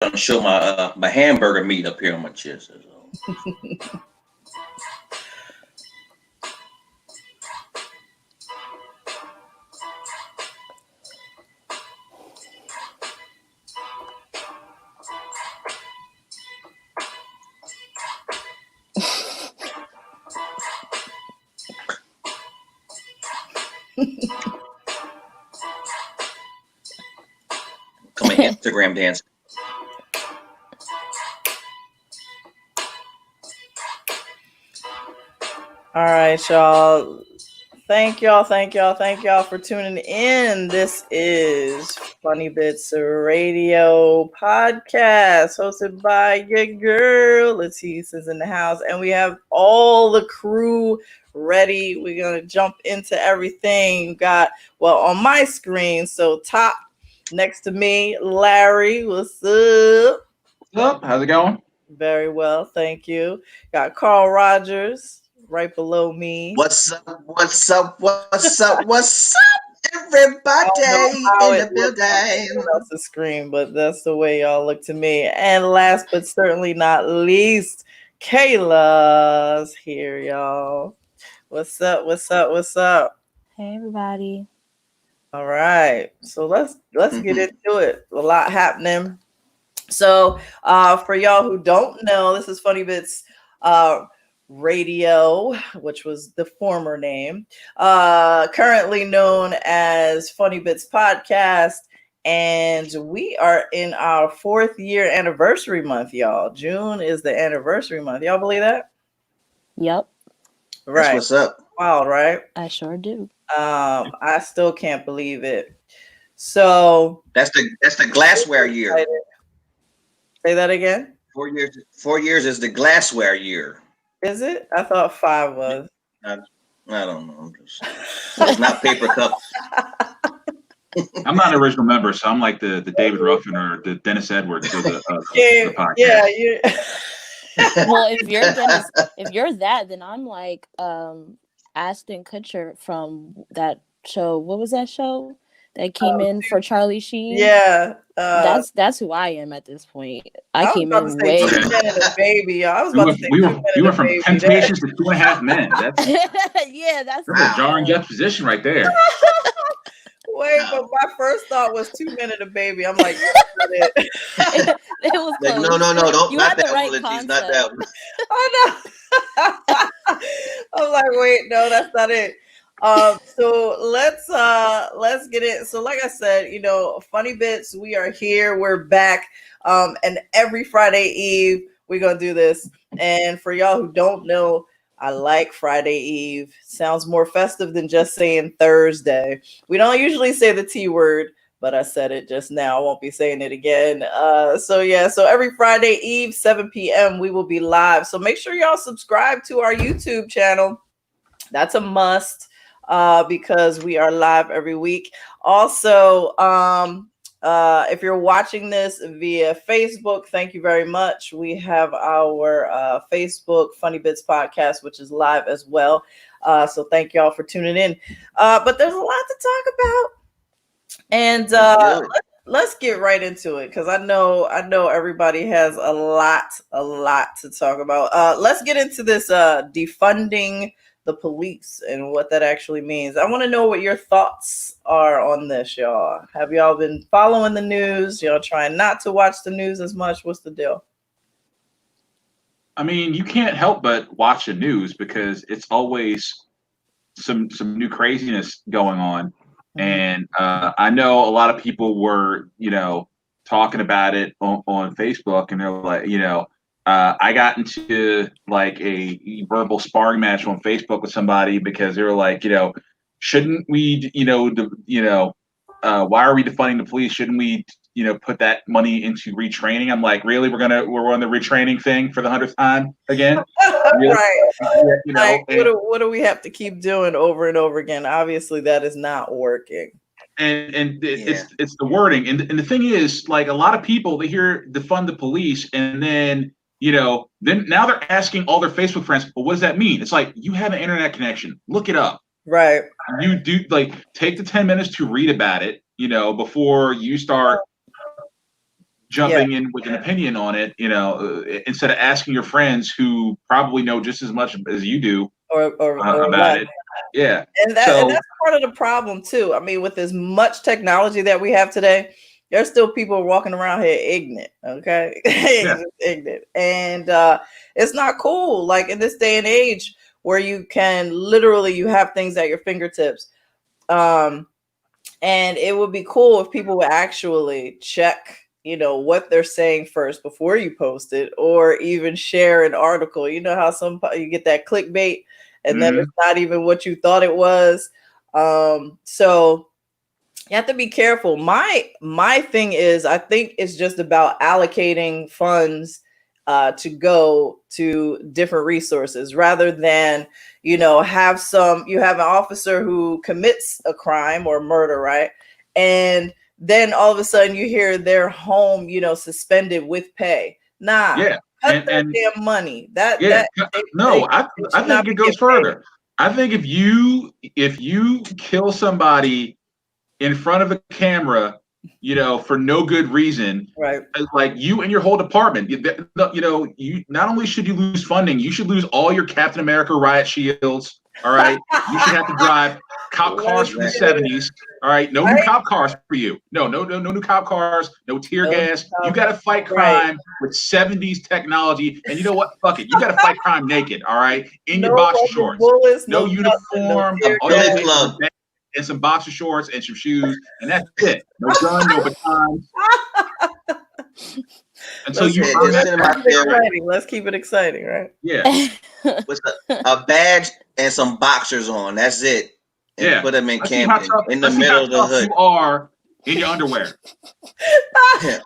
want to show my my hamburger meat up here on my chest. That's all. Come on, Instagram dance. All right, y'all. Thank y'all for tuning in. This is Funny Bits Radio podcast hosted by your girl LaTice is in the house, and we have all the crew ready. We're gonna jump into everything. Got on my screen. So top next to me, Larry. What's up? What's up? How's it going? Very well, thank you. Got Karl Rogers right below me. What's up, everybody in the building? That's the screen, but that's the way y'all look to me. And last but certainly not least, Kayla's here, y'all. What's up? Hey, everybody. All right, so let's get into it. A lot happening. So for y'all who don't know, this is Funny Bits Radio, which was the former name, currently known as Funny Bits Podcast, and we are in our 4th year anniversary month, y'all. June is the anniversary month. Y'all believe that? Yep. Right. That's what's up. Wild, right? I sure do. I still can't believe it. So that's the glassware year. Say that again. 4 years. 4 years is the glassware year. Is it? I thought 5 was. I don't know. It's not paper cup. I'm not an original member, so I'm like the David Ruffin or the Dennis Edwards of the podcast. Yeah. Well, if you're that, then I'm like Ashton Kutcher from that show. What was that show that came in for Charlie Sheen? Yeah. That's who I am at this point. I came in way. Baby, I was about to say we were from Temptations to 2.5 Men. That's that's a jarring juxtaposition right there. Wait, but my first thought was 2 Men and a Baby. I'm like, it was like, no, don't not that right one. Not that one. I know. I'm like, wait, no, that's not it. So let's get it. So like I said, Funny Bits, we are here, we're back. And every Friday Eve, we're gonna do this. And for y'all who don't know, I like Friday Eve. Sounds more festive than just saying Thursday. We don't usually say the T word, but I said it just now. I won't be saying it again. So every Friday Eve, 7 p.m., we will be live. So make sure y'all subscribe to our YouTube channel. That's a must. Because we are live every week. Also, if you're watching this via Facebook, thank you very much. We have our Facebook Funny Bits Podcast, which is live as well. So thank y'all for tuning in. But there's a lot to talk about. And let's get right into it, because I know everybody has a lot to talk about. Let's get into this defunding the police and what that actually means. I want to know what your thoughts are on this, y'all. Have y'all been following the news? Y'all trying not to watch the news as much? What's the deal? I mean, you can't help but watch the news because it's always some new craziness going on. Mm-hmm. And I know a lot of people were, talking about it on Facebook, and they're like, I got into like a verbal sparring match on Facebook with somebody because they were like, shouldn't we, why are we defunding the police? Shouldn't we, put that money into retraining? I'm like, really? We're on the retraining thing for the 100th time again? Really? Right. What do we have to keep doing over and over again? Obviously, that is not working. It's the wording, and the thing is, like, a lot of people, they hear defund the police, and then then now they're asking all their Facebook friends, well, what does that mean? It's like, you have an internet connection, look it up. Right. You do, like, take the 10 minutes to read about it, before you start jumping in with an opinion on it, instead of asking your friends who probably know just as much as you do or about it. Yeah. And that's part of the problem too. I mean, with as much technology that we have today, there's still people walking around here ignorant. Okay. Yeah. Ignorant. And it's not cool. Like in this day and age where you can literally, you have things at your fingertips. And it would be cool if people would actually check, what they're saying first before you post it, or even share an article. You know how you get that clickbait and then it's not even what you thought it was. So you have to be careful. My thing is, I think it's just about allocating funds to go to different resources rather than, you have an officer who commits a crime or murder, right? And then all of a sudden you hear their home, suspended with pay. Nah, yeah. cut that damn money. I think it goes further. I think if you kill somebody in front of a camera, for no good reason, right? Like you and your whole department, you not only should you lose funding, you should lose all your Captain America riot shields. All right, you should have to drive cop cars from the 70s. All right, no new cop cars for you. No new cop cars. No tear gas. You got to fight crime with 70s technology. And you know what? Fuck it. You got to fight crime naked. All right, in your boxer shorts. Bullets, no uniform. And some boxer shorts and some shoes, and that's it. No gun, no batons. Until let's keep it exciting, right? Yeah. With a badge and some boxers on. That's it. And put them in Camden in the middle of the hood. You are in your underwear.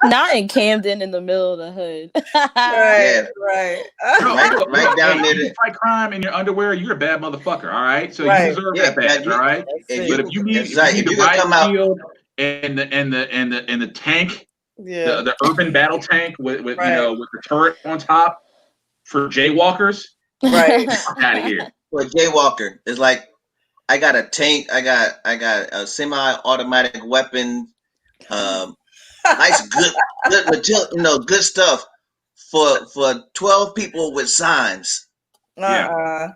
Not in Camden in the middle of the hood. Right. Right down there. You fight crime in your underwear, you're a bad motherfucker. All right, so you deserve that badge. All right, but if you need the riot shield and the tank, the urban battle tank with with the turret on top for jaywalkers, right? Out of here. For a jaywalker, it's like I got a tank, I got a semi-automatic weapon, nice good stuff for 12 people with signs. Yeah.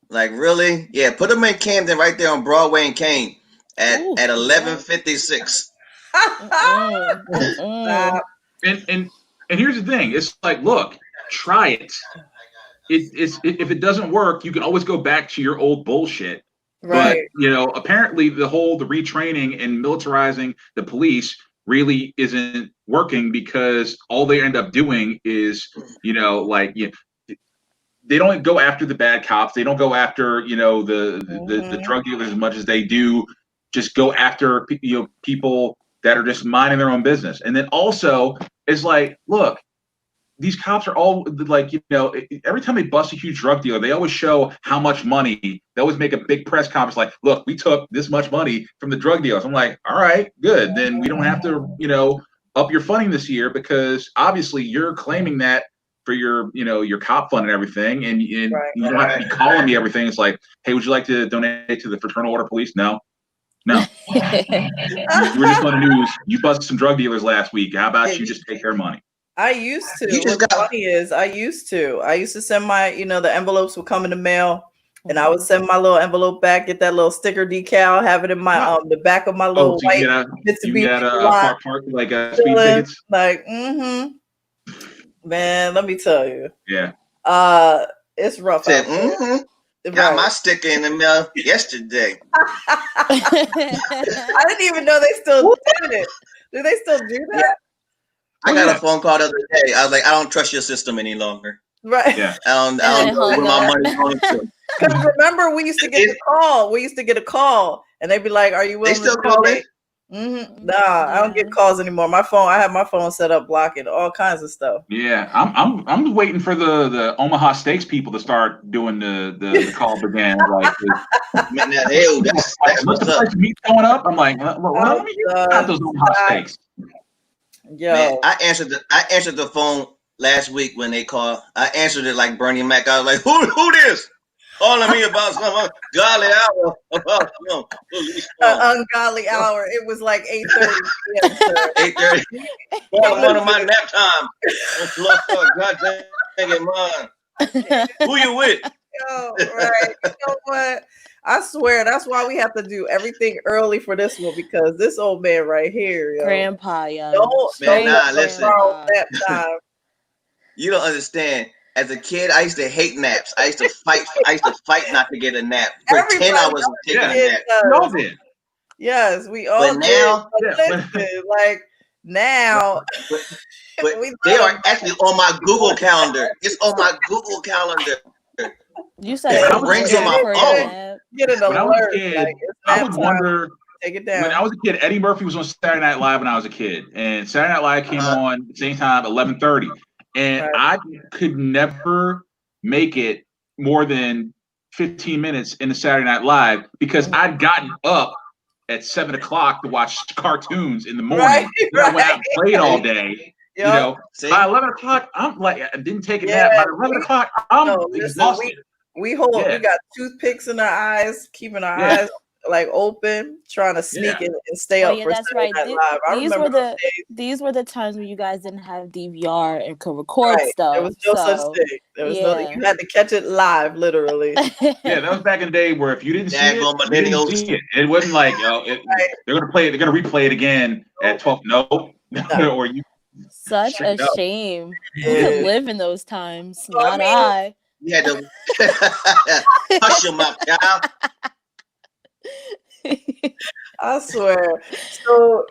Like really? Yeah, put them in Camden right there on Broadway and Kane at 11:56. And here's the thing. It's like, look, try it. If it doesn't work, you can always go back to your old bullshit. Right. But apparently the retraining and militarizing the police really isn't working because all they end up doing is, they don't go after the bad cops. They don't go after, the drug dealers as much as they do just go after, people that are just minding their own business. And then also it's like, look, these cops are all like, every time they bust a huge drug dealer, they always show how much money. They always make a big press conference like, look, we took this much money from the drug dealers. I'm like, all right, good. Then we don't have to, up your funding this year because obviously you're claiming that for your, your cop fund and everything. And you don't have to be calling me everything. It's like, hey, would you like to donate to the Fraternal Order Police? No. You were just on the news. You busted some drug dealers last week. How about you just take their money? I used to. What's funny is I used to send my, the envelopes would come in the mail and I would send my little envelope back, get that little sticker decal, have it in my the back of my little white Mitsubishi park like speed tickets. Like, man, let me tell you. Yeah. It's rough. Got my sticker in the mail yesterday. I didn't even know they still did it. Do they still do that? Yeah. I got a phone call the other day. I was like, I don't trust your system any longer. Right. Yeah. I don't know where my money's going to. Because remember, we used to get the call. We used to get a call, and they'd be like, "Are you willing to call donate?" Nah, I don't get calls anymore. My phone, I have my phone set up blocking all kinds of stuff. Yeah, I'm waiting for the Omaha Steaks people to start doing the call again. Like, that's what's the price of meat going up? I'm like, let me got those Omaha Steaks. Yo, man, I answered the phone last week when they called. I answered it like Bernie Mac. I was like, who this? calling me about some golly hour about some police force. Ungodly hour. It was like 8:30 p.m. Sir. 8:30. One of my nap time. Lord, God dang it, man. Who you with? Yo, right. You know what? I swear that's why we have to do everything early for this one because this old man right here, yo. Grandpa, yo. Don't let listen. nap time. You don't understand. As a kid, I used to hate naps. I used to fight not to get a nap. Pretend I was taking a nap. We all did. Yes, we all But did. now, Listen, like now, but they are actually on my Google calendar. It's on my Google calendar. You said it rings on my phone. Get an alert. When I was a kid, like, I would wonder. Take it down. When I was a kid, Eddie Murphy was on Saturday Night Live when I was a kid, and Saturday Night Live came on at the same time, 11:30, and I could never make it more than 15 minutes in the Saturday Night Live because I'd gotten up at 7 o'clock to watch cartoons in the morning. I went out and played all day. You know, by 11 o'clock, I'm like, I didn't take a nap. By 11 o'clock, I'm exhausted. We got toothpicks in our eyes, keeping our eyes like open, trying to sneak in and stay up for Saturday Night Live. These were the times when you guys didn't have DVR and could record stuff. There was no such thing. There was no. You had to catch it live, literally. Yeah, that was back in the day where if you didn't see it, you didn't see it. It wasn't like they're gonna play it. They're gonna replay it again at 12. No. Or you. Such a shame. You could live in those times. Not I. You had to hush your mouth, child. I swear. So,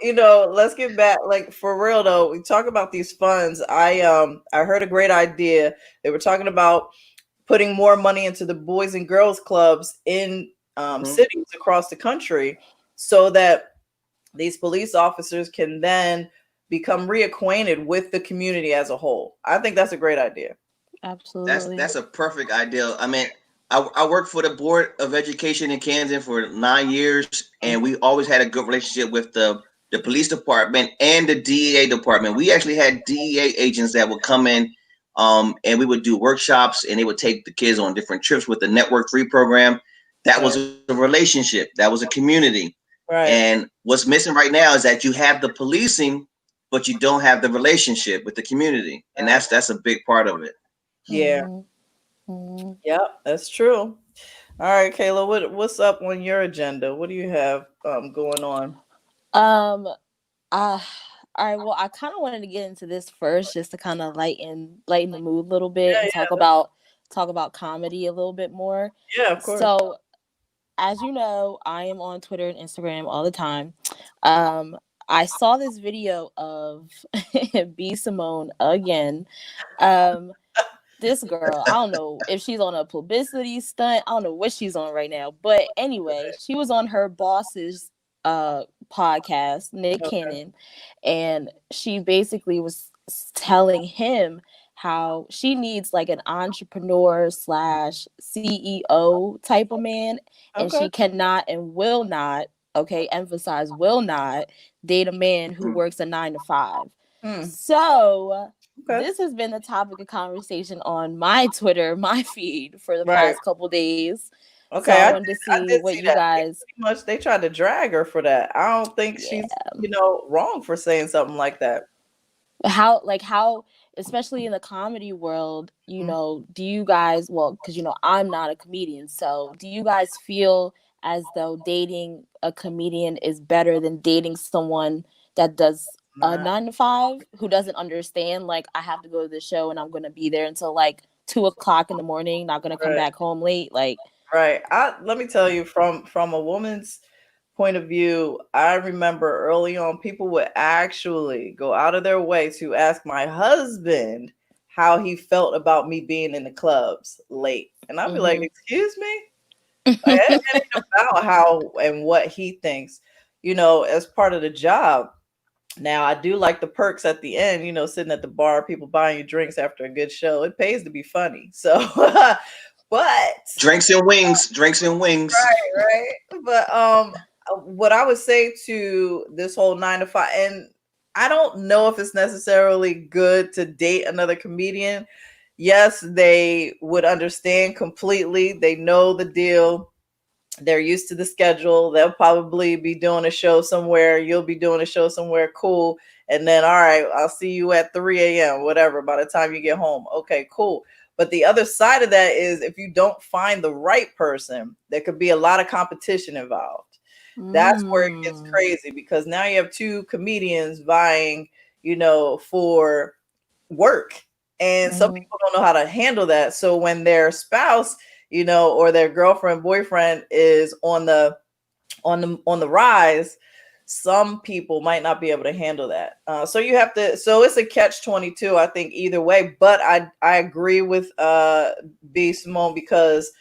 let's get back, like, for real though. We talk about these funds. I heard a great idea. They were talking about putting more money into the boys and girls clubs in cities across the country so that these police officers can then become reacquainted with the community as a whole. I think that's a great idea. Absolutely. That's a perfect idea. I mean, I worked for the Board of Education in Kansas for 9 years, and we always had a good relationship with the police department and the DEA department. We actually had DEA agents that would come in, and we would do workshops, and they would take the kids on different trips with the Network 3 program. That was a relationship. That was a community. Right. And what's missing right now is that you have the policing, but you don't have the relationship with the community, and that's a big part of it. Yeah. Mm-hmm. Yep, that's true. All right, Kayla, what's up on your agenda? What do you have going on? All right, well, I kind of wanted to get into this first just to kind of lighten the mood a little bit and talk about comedy a little bit more. Yeah, of course. So, as you know, I am on Twitter and Instagram all the time. I saw this video of B. Simone again. This girl, I don't know if she's on a publicity stunt. I don't know what she's on right now. But anyway, she was on her boss's podcast, Nick Cannon, and she basically was telling him how she needs like an entrepreneur / CEO type of man, and she cannot and will not, emphasize will not, date a man who works a 9 to 5. So this has been the topic of conversation on my Twitter, my feed for the past couple days. Okay, so I wanted to see what you guys. Pretty much, they tried to drag her for that. I don't think she's, wrong for saying something like that. How, especially in the comedy world, do you guys? Well, because I'm not a comedian, so do you guys feel as though dating a comedian is better than dating someone that does a 9 to 5 who doesn't understand, like, I have to go to the show and I'm going to be there until like 2 o'clock in the morning, not going to come back home late, like. Right. Let me tell you, from a woman's point of view, I remember early on people would actually go out of their way to ask my husband how he felt about me being in the clubs late, and I'd be like, "Excuse me." It ain't about how and what he thinks, as part of the job. Now, I do like the perks at the end, sitting at the bar, people buying you drinks after a good show. It pays to be funny. So, but drinks and wings. Right. But what I would say to this whole 9 to 5, and I don't know if it's necessarily good to date another comedian. yes, they would understand completely. They know the deal. They're used to the schedule. They'll probably be doing a show somewhere. You'll be doing a show somewhere. Cool. And then, all right, I'll see you at 3 a.m., whatever, by the time you get home. Okay, cool. But the other side of that is if you don't find the right person, there could be a lot of competition involved. That's where it gets crazy, because now you have two comedians vying, for work. And some people don't know how to handle that. So when their spouse, or their girlfriend, boyfriend is on the rise, some people might not be able to handle that. So you have to. So it's a catch-22, I think, either way. But I agree with B Simone, because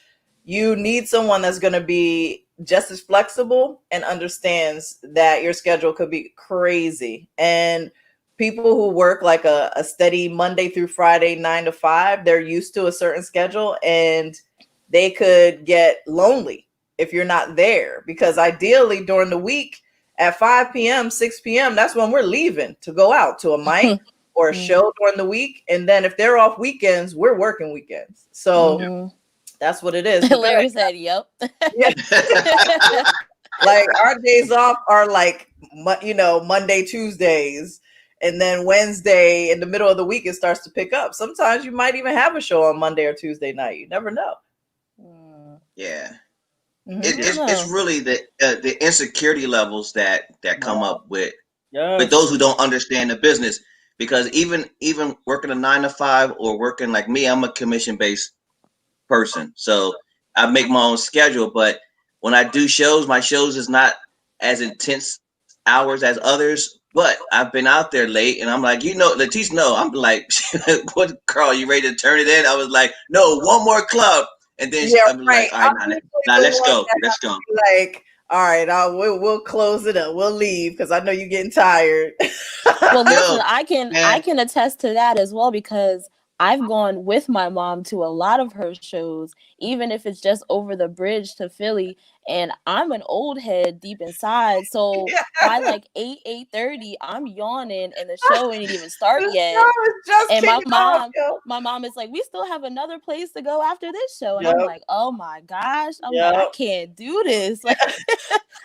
you need someone that's going to be just as flexible and understands that your schedule could be crazy. And people who work like a steady Monday through Friday, 9 to 5, they're used to a certain schedule, and they could get lonely if you're not there, because ideally during the week at 5 p.m., 6 p.m., that's when we're leaving to go out to a mic or a show during the week. And then if they're off weekends, we're working weekends. So that's what it is. Larry said, yep. Like our days off are like, Monday, Tuesdays. And then Wednesday in the middle of the week, it starts to pick up. Sometimes you might even have a show on Monday or Tuesday night. You never know. Yeah. It's really the insecurity levels that come up with those who don't understand the business. Because even working a 9 to 5 or working like me, I'm a commission-based person. So I make my own schedule. But when I do shows, my shows is not as intense hours as others. But I've been out there late, and I'm like, LaTice, no. I'm like, what, Karl, you ready to turn it in? I was like, no, one more club. And then I'm like, all right, now let's go. Let's go. Like, all right, we'll close it up. We'll leave because I know you're getting tired. Well, listen, I can attest to that as well, because I've gone with my mom to a lot of her shows, even if it's just over the bridge to Philly. And I'm an old head deep inside. So by like 8:30, I'm yawning and the show ain't even start yet. And my mom is like, we still have another place to go after this show. And I'm like, oh my gosh. I'm like, I can't do this. Like,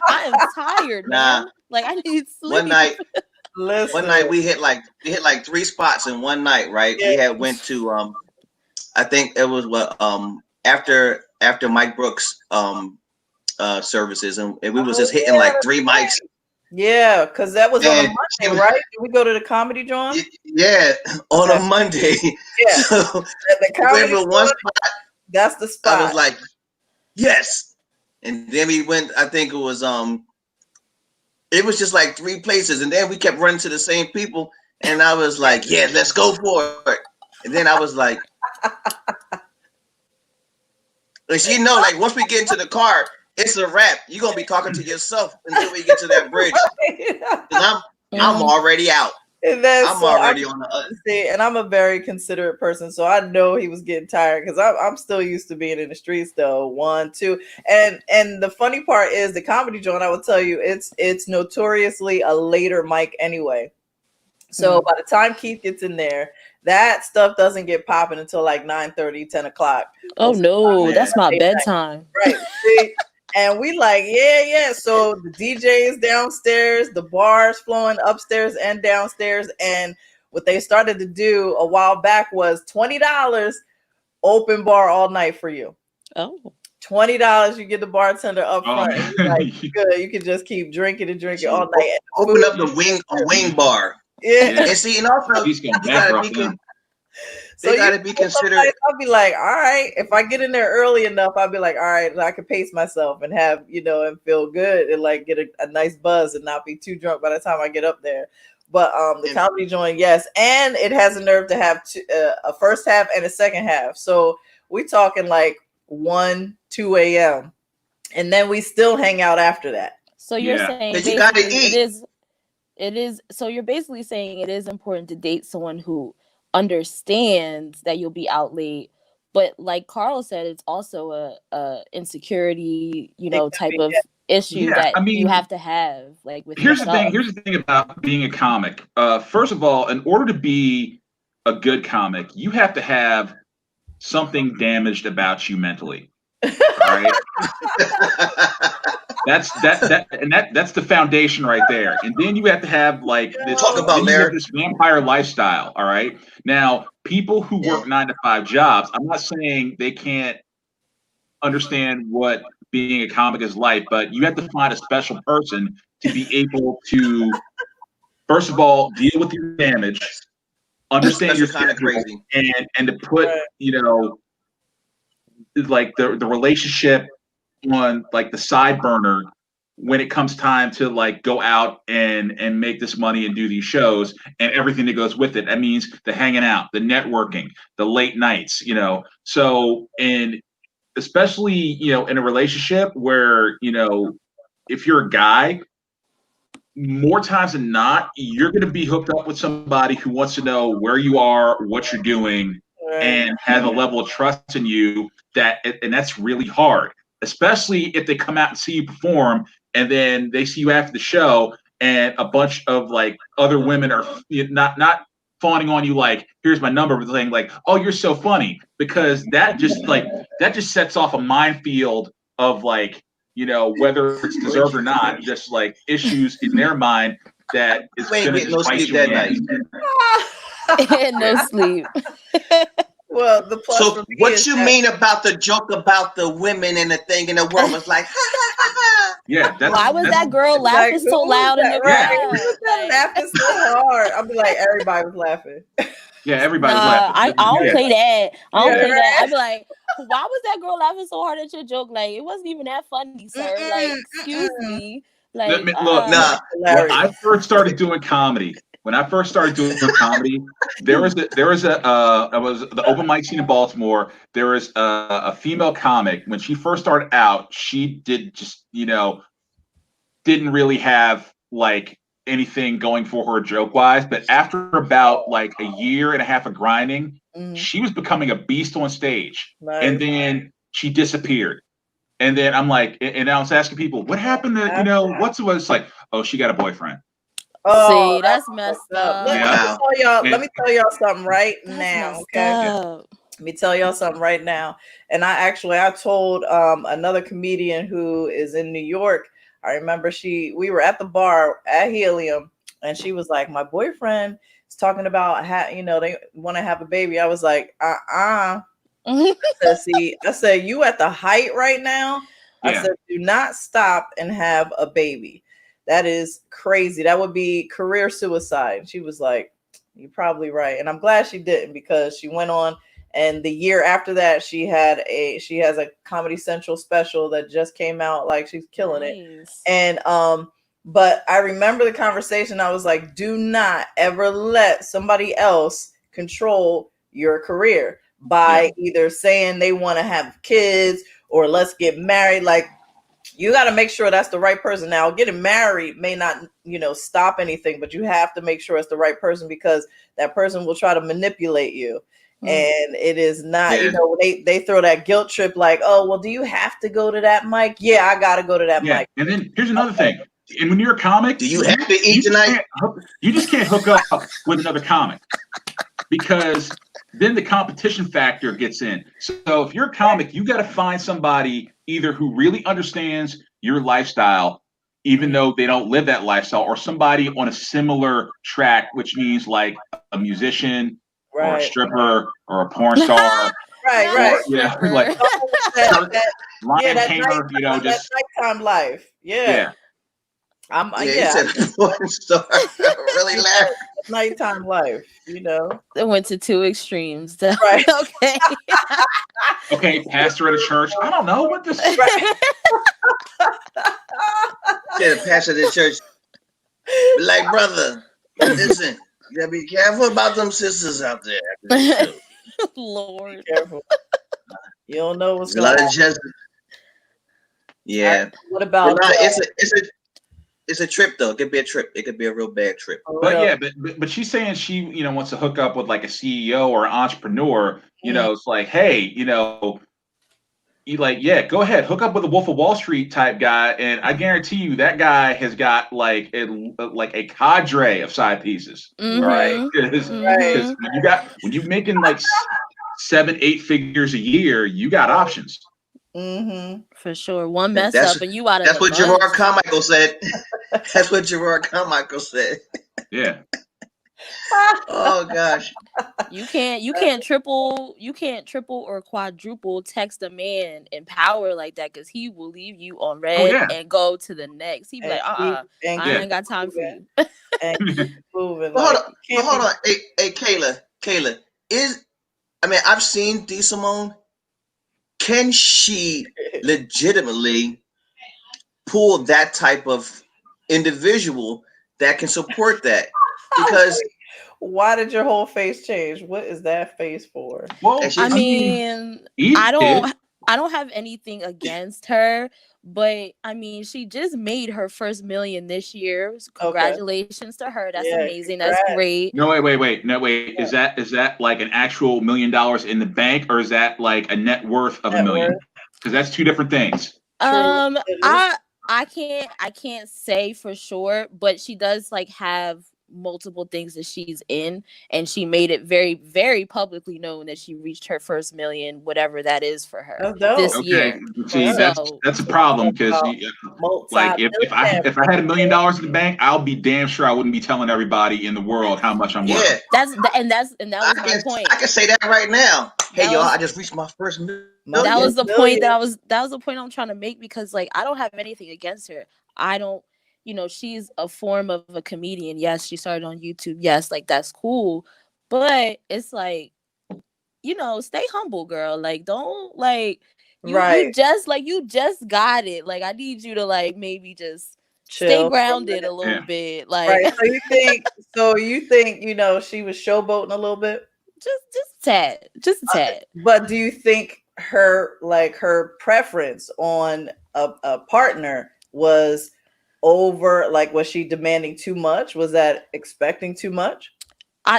I am tired, man. Like, I need sleep. One night we hit like 3 spots in one night, right? Yeah. We had went to I think it was after Mike Brooks services, and we was just hitting like 3 mics. Yeah, because that was on a Monday, right? Did we go to the comedy joint? Yeah, on a Monday. Yeah. So we went one spot. That's the spot. I was like, yes. And then we went, I think it was just like 3 places, and then we kept running to the same people, and I was like, yeah, let's go for it. And then I was like, and like once we get into the car, it's a wrap. You're gonna be talking to yourself until we get to that bridge. I'm already out. I'm already on the other. And I'm a very considerate person, so I know he was getting tired, because I'm still used to being in the streets though. 1, 2, and the funny part is the comedy joint. I will tell you, it's notoriously a later mic anyway. So by the time Keith gets in there, that stuff doesn't get popping until like 9:30, 10 o'clock. Oh no, that's my bedtime. Right. See? And we like, yeah. So the DJ is downstairs, the bar's flowing upstairs and downstairs. And what they started to do a while back was $20 open bar all night for you. Oh. $20, you get the bartender up front. Like, good. You can just keep drinking all night. Open up a wing bar. Yeah. And see, and also they gotta be considered. I'll be like, all right, if I get in there early enough, I'll be like, all right, I can pace myself and have, and feel good and like get a nice buzz and not be too drunk by the time I get up there. But the comedy joint, yes, and it has a nerve to have a first half and a second half. So we talking like 1, 2 a.m. and then we still hang out after that. So you're saying you gotta eat. It is. So you're basically saying it is important to date someone who understands that you'll be out late, but like Karl said, it's also a insecurity, type of issue that you have to have. Like with here's the thing about being a comic. First of all, in order to be a good comic, you have to have something damaged about you mentally. All right. That's the foundation right there. And then you have to have like this. Talk about Then you have Larry. this vampire lifestyle. All right. Now, people who work 9-to-5 jobs, I'm not saying they can't understand what being a comic is like, but you have to find a special person to be able to, first of all, deal with your damage, understand your kind of schedule, crazy, and to put like the relationship on like the side burner when it comes time to like go out and make this money and do these shows and everything that goes with it. That means the hanging out, the networking, the late nights, So, and especially, in a relationship where, if you're a guy, more times than not, you're going to be hooked up with somebody who wants to know where you are, what you're doing, and has a level of trust in you and that's really hard, especially if they come out and see you perform and then they see you after the show and a bunch of like other women are not fawning on you like, here's my number, but saying like, oh, you're so funny, because that just sets off a minefield of like, whether it's deserved or not, just like issues in their mind that is going to no sleep that night. No sleep. Well, the plus. So what you mean about the joke about the women and the thing in the world was like, ha ha ha ha. Yeah. Why was that girl laughing so loud in the crowd? Who was that laughing so hard? I'll be like, everybody was laughing. Yeah, everybody was laughing. I don't play that. I don't play that. I'd be like, why was that girl laughing so hard at your joke? Like, it wasn't even that funny, sir. Like, excuse me. Like, look, when I first started doing comedy, there was the open mic scene in Baltimore. There was a female comic. When she first started out, she didn't really have like anything going for her joke wise, but after about like a year and a half of grinding, she was becoming a beast on stage. Nice. And then she disappeared. And then I'm like, and I was asking people, what happened to, what's it was like, oh, she got a boyfriend. Oh, see, that's messed up. Let me tell y'all something right now. Okay. Let me tell y'all something right now. And I told another comedian who is in New York. I remember we were at the bar at Helium, and she was like, my boyfriend is talking about they want to have a baby. I was like, I said, you at the height right now. Yeah. I said, do not stop and have a baby. That is crazy. That would be career suicide. She was like, you're probably right. And I'm glad she didn't, because she went on, and the year after that, she has a Comedy Central special that just came out. Like, she's killing it. And but I remember the conversation. I was like, do not ever let somebody else control your career by either saying they want to have kids or let's get married. Like, you got to make sure that's the right person. Now, getting married may not, stop anything, but you have to make sure it's the right person, because that person will try to manipulate you. And it is not, they throw that guilt trip like, oh, well, do you have to go to that mic? Yeah, I got to go to that mic. And then here's another thing. And when you're a comic, do you have to eat tonight? You just can't hook up with another comic, because then the competition factor gets in. So if you're a comic, you got to find somebody either who really understands your lifestyle, even though they don't live that lifestyle, or somebody on a similar track, which means like a musician or a stripper or a porn star. Right. Yeah, like Lion Tamer, just nighttime life. Yeah. You said porn star. Really laugh. Nighttime life, They went to two extremes. Right. Okay. Okay, pastor at a church. I don't know what this is. Yeah, the pastor at the church. Like, brother, listen, you gotta be careful about them sisters out there. Lord. Be careful. You don't know what's going on. Yeah. What about it's a trip though. It could be a trip. It could be a real bad trip. But she's saying she wants to hook up with like a CEO or an entrepreneur. It's like, hey, you go ahead, hook up with a Wolf of Wall Street type guy, and I guarantee you that guy has got like a cadre of side pieces. Right? Because when you're making like 7-8 figures a year, you got options. For sure. One mess up and you out of That's the what bunch. Gerard Carmichael said. That's what Gerard Carmichael said. Yeah. Oh gosh. You can't triple or quadruple text a man in power like that, because he will leave you on red and go to the next. He be like, I ain't got time for you. And keep moving. But hold on. Hey, Kayla, I've seen D Simone. Can she legitimately pull that type of individual that can support that? Because why did your whole face change? What is that face for? Well, I mean, I don't have anything against her, but I mean, she just made her first $1 million this year. So congratulations to her. That's amazing. Congrats. That's great. No, wait. Yeah. Is that like an actual $1 million in the bank, or is that like a net worth of $1 million? Because that's two different things. I can't say for sure, but she does like have multiple things that she's in, and she made it very, very publicly known that she reached her first $1 million, whatever that is for her this year. See, that's a problem, because like if I had $1 million in the bank, I'll be damn sure I wouldn't be telling everybody in the world how much I'm worth. That was my point. I can say that right now. Hey y'all, I just reached my first $1 million. That was the point I'm trying to make, because like I don't have anything against her. I don't, she's a form of a comedian. Yes, she started on YouTube. Yes, like that's cool. But it's like, stay humble, girl. Like, don't like you just got it. Like, I need you to like maybe just chill, stay grounded a little bit. Like, so you think she was showboating a little bit? Just a tad. But do you think her preference on a partner was over? Like, was she demanding too much? Was that expecting too much?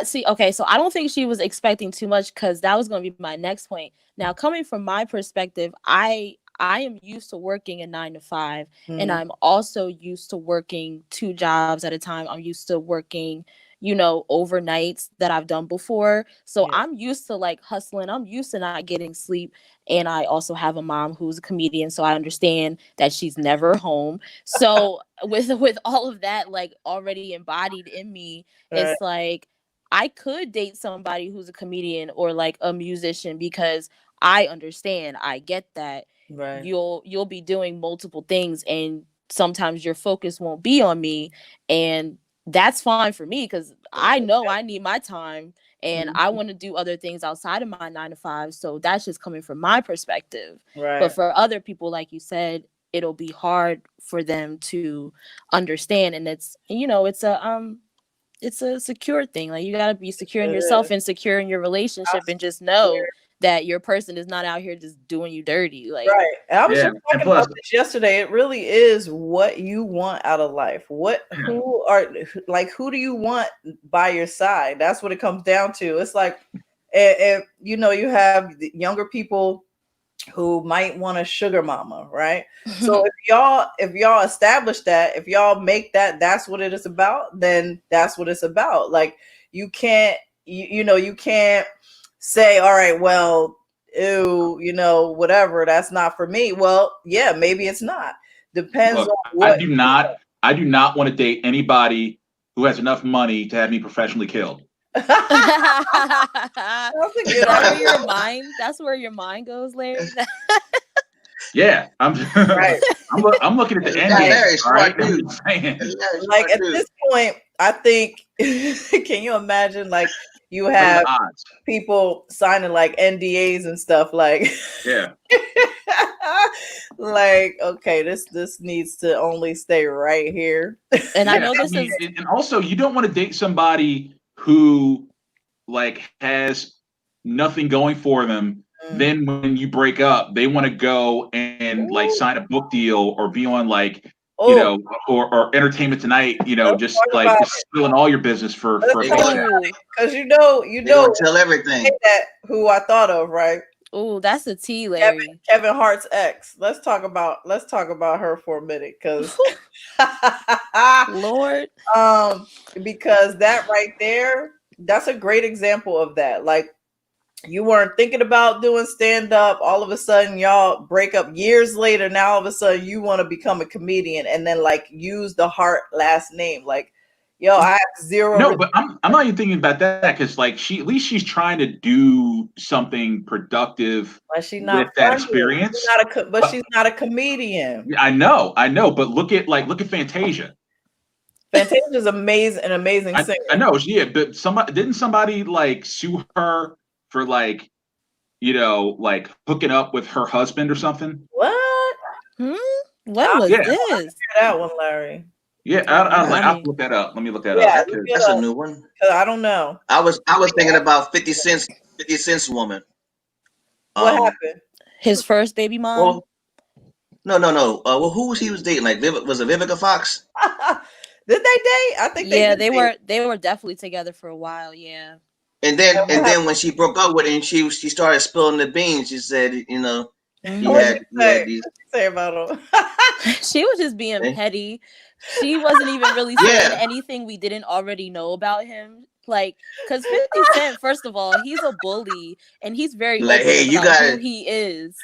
So I don't think she was expecting too much, because that was going to be my next point. Now, coming from my perspective, I am used to working a 9 to 5, and I'm also used to working 2 jobs at a time. I'm used to working, overnights that I've done before. So I'm used to like hustling. I'm used to not getting sleep. And I also have a mom who's a comedian, so I understand that she's never home. So with all of that like already embodied in me, it's like I could date somebody who's a comedian or like a musician, because I understand. I get that. Right. You'll be doing multiple things, and sometimes your focus won't be on me, and that's fine for me, because I know I need my time, and I want to do other things outside of my 9 to 5. So that's just coming from my perspective. Right. But for other people, like you said, it'll be hard for them to understand, and it's a secure thing. Like, you got to be secure in yourself and secure in your relationship, and just know that your person is not out here just doing you dirty. Like, right. And I was just talking about this yesterday. It really is what you want out of life. Who do you want by your side? That's what it comes down to. It's like, if you have younger people who might want a sugar mama, right? So if y'all establish that, if y'all make that's what it is about, then that's what it's about. Like, you can't you can't say, all right, well, whatever, that's not for me. Well, yeah, maybe it's not. Depends on what. I do not want to date anybody who has enough money to have me professionally killed. That's where your mind goes, Larry. Yeah, I'm looking at the end game. All right, like at this point, I think. Can you imagine? Like, you have people signing like NDAs and stuff. Like, like, okay, this needs to only stay right here. And I know this is. And also, you don't want to date somebody who like has nothing going for them. Then when you break up, they want to go and like sign a book deal or be on like or Entertainment Tonight, just spilling all your business for because you know tell everything. That who I thought of, right? Oh, that's a T, Larry. Kevin Hart's ex. Let's talk about her for a minute, because Lord, because that right there, that's a great example of that. Like, you weren't thinking about doing stand up. All of a sudden, y'all break up years later. Now, all of a sudden, you want to become a comedian and then like use the Hart last name. Like, yo, I have zero. No, but I'm not even thinking about that because like at least she's trying to do something productive But she's not with that funny. experience. She's not a comedian. I know, but look at Fantasia. Fantasia's amazing, an amazing singer. I know, yeah, but somebody like sue her for like, like hooking up with her husband or something? What? What was this? That one, Larry. Yeah, I'll look that up. Let me look that up. That's a new one. I don't know. I was thinking about 50 Cent's woman. What happened? His first baby mom? Well, no. Well, who was he dating? Like, was it Vivica Fox? Did they date? I think they were definitely together for a while. Yeah. And then when she broke up with him, she started spilling the beans. She said, he had these. Say about him. She was just being petty. She wasn't even really saying anything we didn't already know about him. Like, because 50 Cent, first of all, he's a bully and he's very like, hey, you got who he is.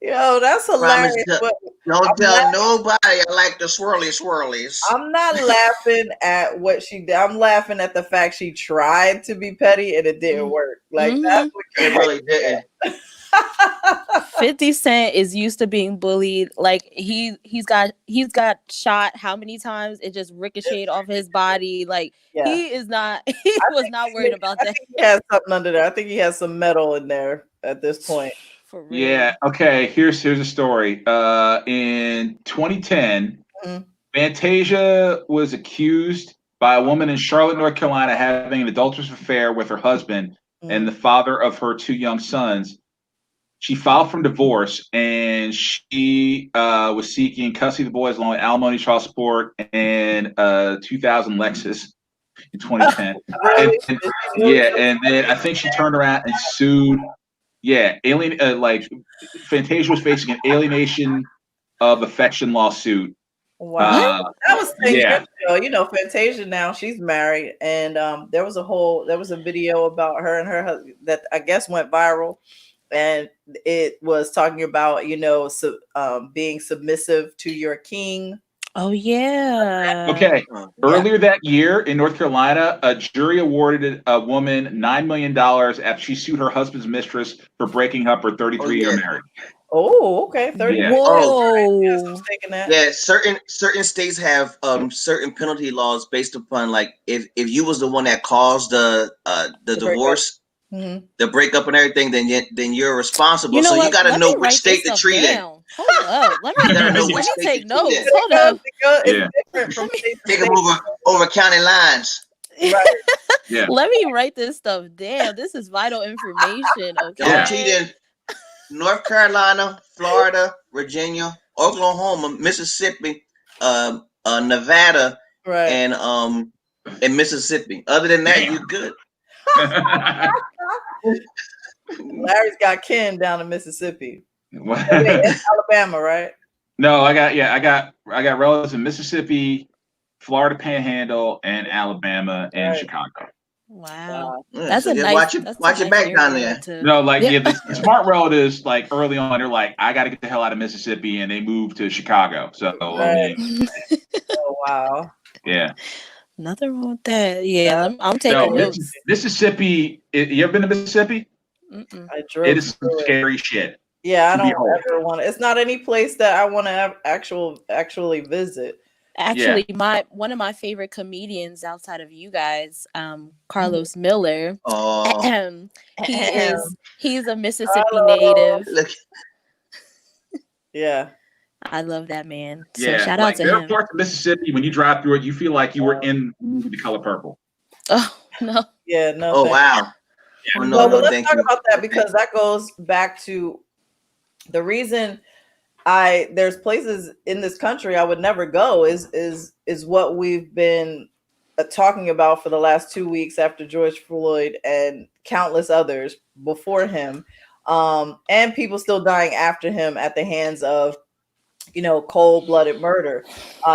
Yo, that's hilarious. Don't tell nobody I like the swirlies. I'm not laughing at what she did. I'm laughing at the fact she tried to be petty and it didn't work. Like that's what it really didn't. 50 Cent is used to being bullied. Like he's got shot how many times? It just ricocheted off his body. Like he is not. He was not worried about that. He has something under there. I think he has some metal in there at this point. For real. Yeah. Okay. Here's a story. In 2010, Fantasia was accused by a woman in Charlotte, North Carolina, having an adulterous affair with her husband and the father of her 2 young sons. She filed for divorce, and she was seeking custody of the boys along with alimony, child support, and 2000 Lexus in 2010. and then I think she turned around and sued. Yeah, Fantasia was facing an alienation of affection lawsuit. Wow, that was Fantasia. Now she's married, and there was a video about her and her husband that I guess went viral, and it was talking about being submissive to your king. Oh yeah. Okay. Earlier that year in North Carolina, a jury awarded a woman $9 million after she sued her husband's mistress for breaking up her 33-year marriage. Oh, okay. 30. Yeah. Whoa. Yeah, certain states have certain penalty laws based upon like if you was the one that caused the divorce, the breakup and everything, then you're responsible. So you got to know which state to treat it. Hold up. Let me take notes. Hold up. Take them over county lines. Right. Yeah. Let me write this stuff down. This is vital information. Okay. Y'all cheating. North Carolina, Florida, Virginia, Oklahoma, Mississippi, Nevada, and Mississippi. Other than that, you're good. Larry's got kin down in Mississippi. It's Alabama, right? No, I got relatives in Mississippi, Florida Panhandle, and Alabama and Chicago. Wow, that's a nice. Watch your back down there. No, the smart relatives, like early on, they're like, I got to get the hell out of Mississippi, and they moved to Chicago. So, oh wow, yeah, nothing wrong with that. Yeah, I'm taking notes. Mississippi. You ever been to Mississippi? It is some scary shit. Yeah, I don't ever want to. It's not any place that I want to actually visit. Actually, one of my favorite comedians outside of you guys, Carlos Miller. Oh, he's a Mississippi native. Yeah, I love that man. So yeah, shout out to there him. are parts of Mississippi when you drive through it, you feel like you were in The Color Purple. Oh no. Yeah, no. Oh wow. Yeah. Well, let's talk about that because that goes back to the reason there's places in this country I would never go is what we've been talking about for the last 2 weeks after George Floyd and countless others before him, and people still dying after him at the hands of cold-blooded murder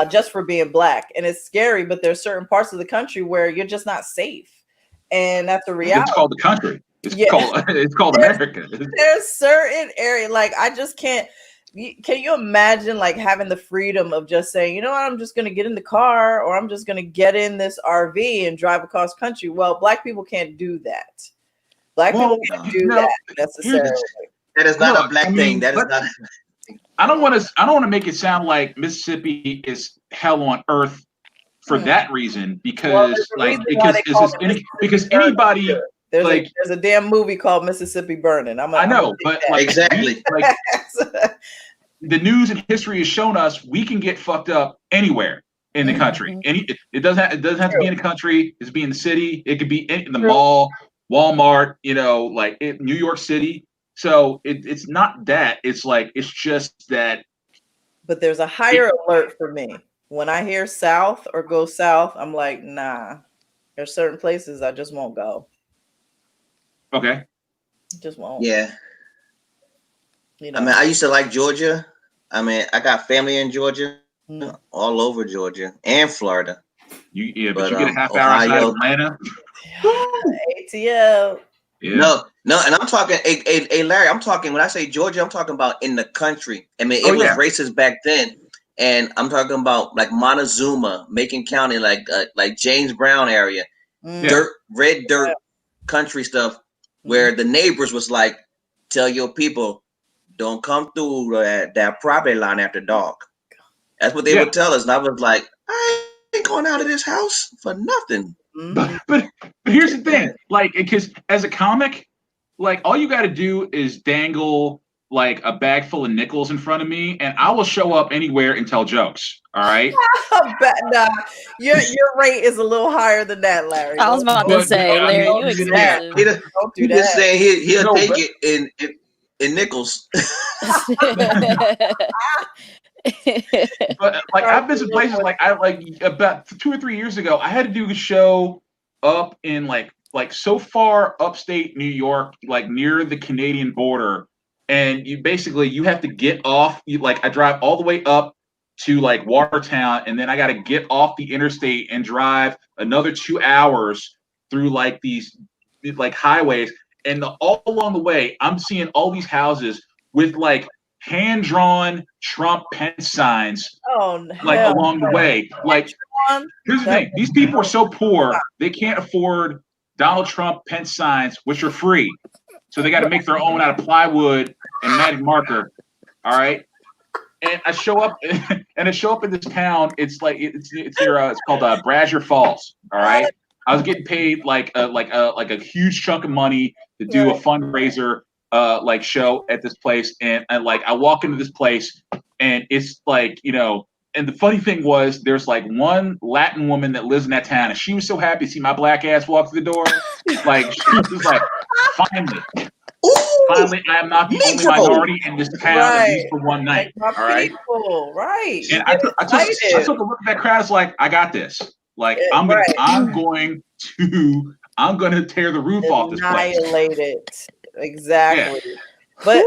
just for being Black. And it's scary, but there's certain parts of the country where you're just not safe, and that's a reality. It's called the country. It's called America. There's certain area, like I just can't. Can you imagine like having the freedom of just saying, you know what, I'm just going to get in the car or I'm just going to get in this RV and drive across country? Well, Black people can't do that. Black people can't do that necessarily. That is not a black thing. That is not. I don't want to make it sound like Mississippi is hell on earth for that reason, because because anybody. There's a damn movie called Mississippi Burning. I know, but like exactly. The news and history has shown us we can get fucked up anywhere in the country. It doesn't have to be in the country. It could be in the city. It could be in the mall, Walmart. New York City. So it's not that. It's just that. But there's a higher alert for me when I hear South or go South. I'm like, nah. There's certain places I just won't go. Okay. Just won't. Yeah. I mean, I used to like Georgia. I mean, I got family in Georgia, all over Georgia and Florida. But you get a half hour outside of Atlanta. ATL. Yeah. No, and I'm talking, hey, Larry, I'm talking, when I say Georgia, I'm talking about in the country. I mean, it was racist back then. And I'm talking about like Montezuma, Macon County, like James Brown area, red dirt country stuff, where the neighbors was like, tell your people, don't come through that property line after dark. That's what they would tell us. And I was like, I ain't going out of this house for nothing. But here's the thing, because as a comic, all you got to do is dangle a bag full of nickels in front of me, and I will show up anywhere and tell jokes. All right. Nah, your rate is a little higher than that, Larry. I was about to say, Larry, you expensive. Don't do that. Just saying he'll take it in nickels. But I've been to places about 2 or 3 years ago, I had to do a show up in so far upstate New York, near the Canadian border, and you have to get off. I drive all the way up to Watertown, and then I got to get off the interstate and drive another 2 hours through these highways, and all along the way, I'm seeing all these houses with hand-drawn Trump Pence signs along the way. Here's the thing. These people are so poor, they can't afford Donald Trump Pence signs, which are free. So they got to make their own out of plywood and magic marker. All right. And I show up in this town. It's called Brazier Falls. All right. I was getting paid a huge chunk of money to do a fundraiser show at this place, and I walk into this place, and it's and the funny thing was there's one Latin woman that lives in that town, and she was so happy to see my black ass walk through the door. She was like, finally, I am not the only minority in this town, at least for one night. All right. People, right. And I took a look at that crowd. I was like, I got this. I'm going to tear the roof off this place. Annihilate it. Exactly. Yeah. But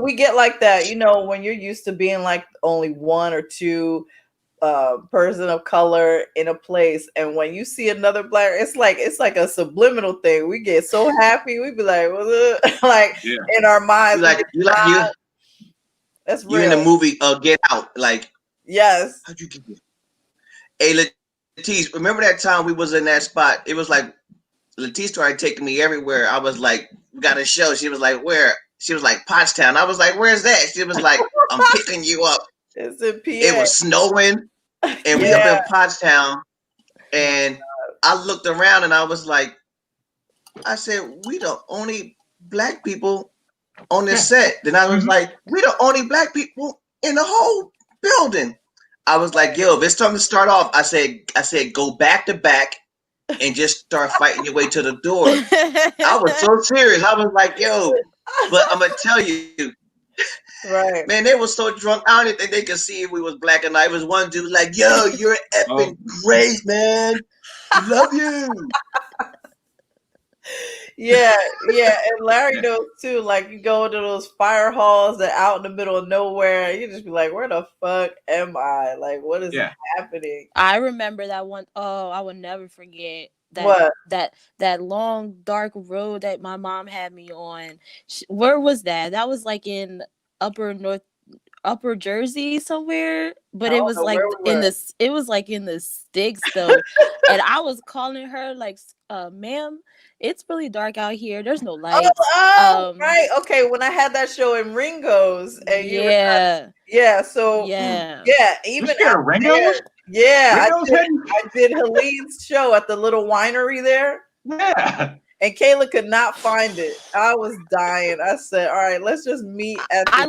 we get like that, when you're used to being only one or two person of color in a place, and when you see another black, it's like a subliminal thing. We get so happy, we be like, in our minds, that's real. You in the movie Get Out, yes. How'd you get this? Hey, LaTice, remember that time we was in that spot? It was LaTice started taking me everywhere. I was like, we got a show. She was like, where? She was like, Pottstown. I was like, where's that? She was like, I'm picking you up. It's in PA. It was snowing, and we up in Pottstown, and I looked around, and I was like, I said, we the only black people on this set. Then I was like, we the only black people in the whole building. I was like, yo, if it's time to start off, I said, go back to back and just start fighting your way to the door. I was so serious. I was like, yo, but I'm going to tell you, right, man, they were so drunk. I don't even think they could see if we was black or not. It was one dude like, yo, you're effing great, man. Love you. Yeah, and Larry knows too. You go into those fire halls that out in the middle of nowhere, you just be like, "Where the fuck am I? What is happening?" I remember that one. Oh, I will never forget What? that long dark road that my mom had me on. Where was that? That was like in upper Jersey somewhere, but it was like it was like in the sticks though. And I was calling her like, ma'am, it's really dark out here. There's no lights. Right. Okay. When I had that show in Ringo's and you were so yeah. Even after Ringo's? Yeah, Ringo's I did Helene's show at the little winery there. Yeah. And Kayla could not find it. I was dying. I said, all right, let's just meet at the I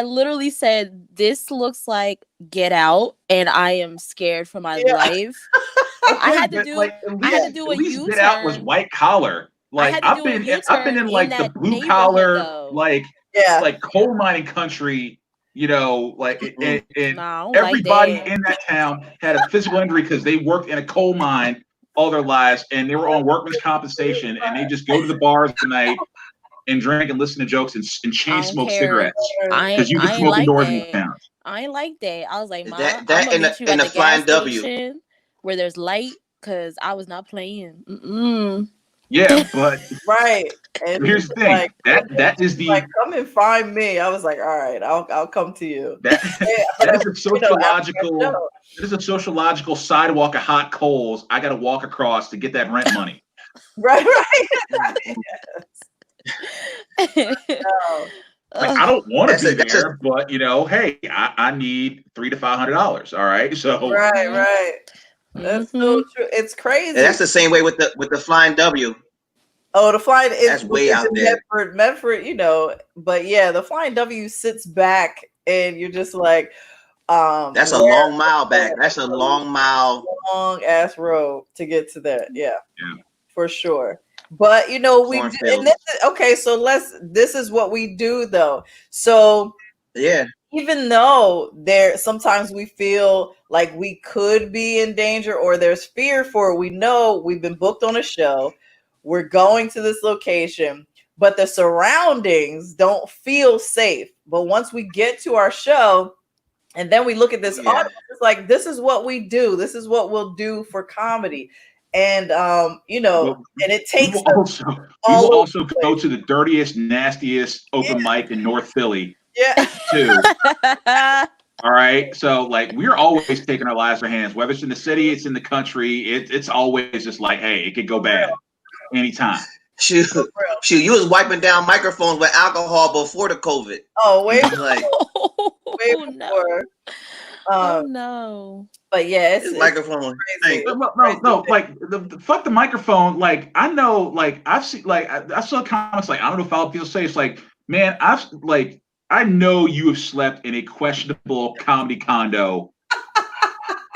literally said, this looks like Get Out, and I am scared for my life. I had to do a U-turn. Get Out was white collar. Like I've been in like the blue collar, like coal mining country, you know, like and everybody in that town had a physical injury because they worked in a coal mine all their lives and they were on workman's compensation and they just go to the bars at night and drink and listen to jokes and chain smoke cigarettes because you can smoke indoors in the town. I ain't like that. I was like, Mom, that I'm gonna meet you at the Flying gas W station where there's light because I was not playing. Mm-mm. Yeah, but And here's the thing. That is the like, come and find me. I was like, all right, I'll come to you. That is a sociological. It is a sociological sidewalk of hot coals. I got to walk across to get that rent money. Right. Like, I don't want to be there, but you know, hey, I need $300 to $500. All right, so right. That's so true. It's crazy. And that's the same way with the Flying W. Oh, the Flying that's way out there. Medford, you know, but yeah, the Flying W sits back, and you're just like, that's a long mile back. That's a long ass road to get to that. Yeah, for sure. But you know, we do, and this is what we do though. So yeah, even though sometimes we feel like we could be in danger or there's fear for it, we know we've been booked on a show. We're going to this location, but the surroundings don't feel safe. But once we get to our show and then we look at this audience, it's like, this is what we do. This is what we'll do for comedy. And, you know, and it takes we will also go to the dirtiest, nastiest open mic in North Philly. Yeah. Too. All right. So like we're always taking our lives in our hands, whether it's in the city, it's in the country. It's always just like, hey, it could go bad anytime. Shoot, you was wiping down microphones with alcohol before the COVID. Oh, way before. No. Oh no. But yeah, it's microphone. No, like the fuck the microphone. Like I know, like I've seen, like I saw comments like I don't know if people say it's like, man, I know you have slept in a questionable comedy condo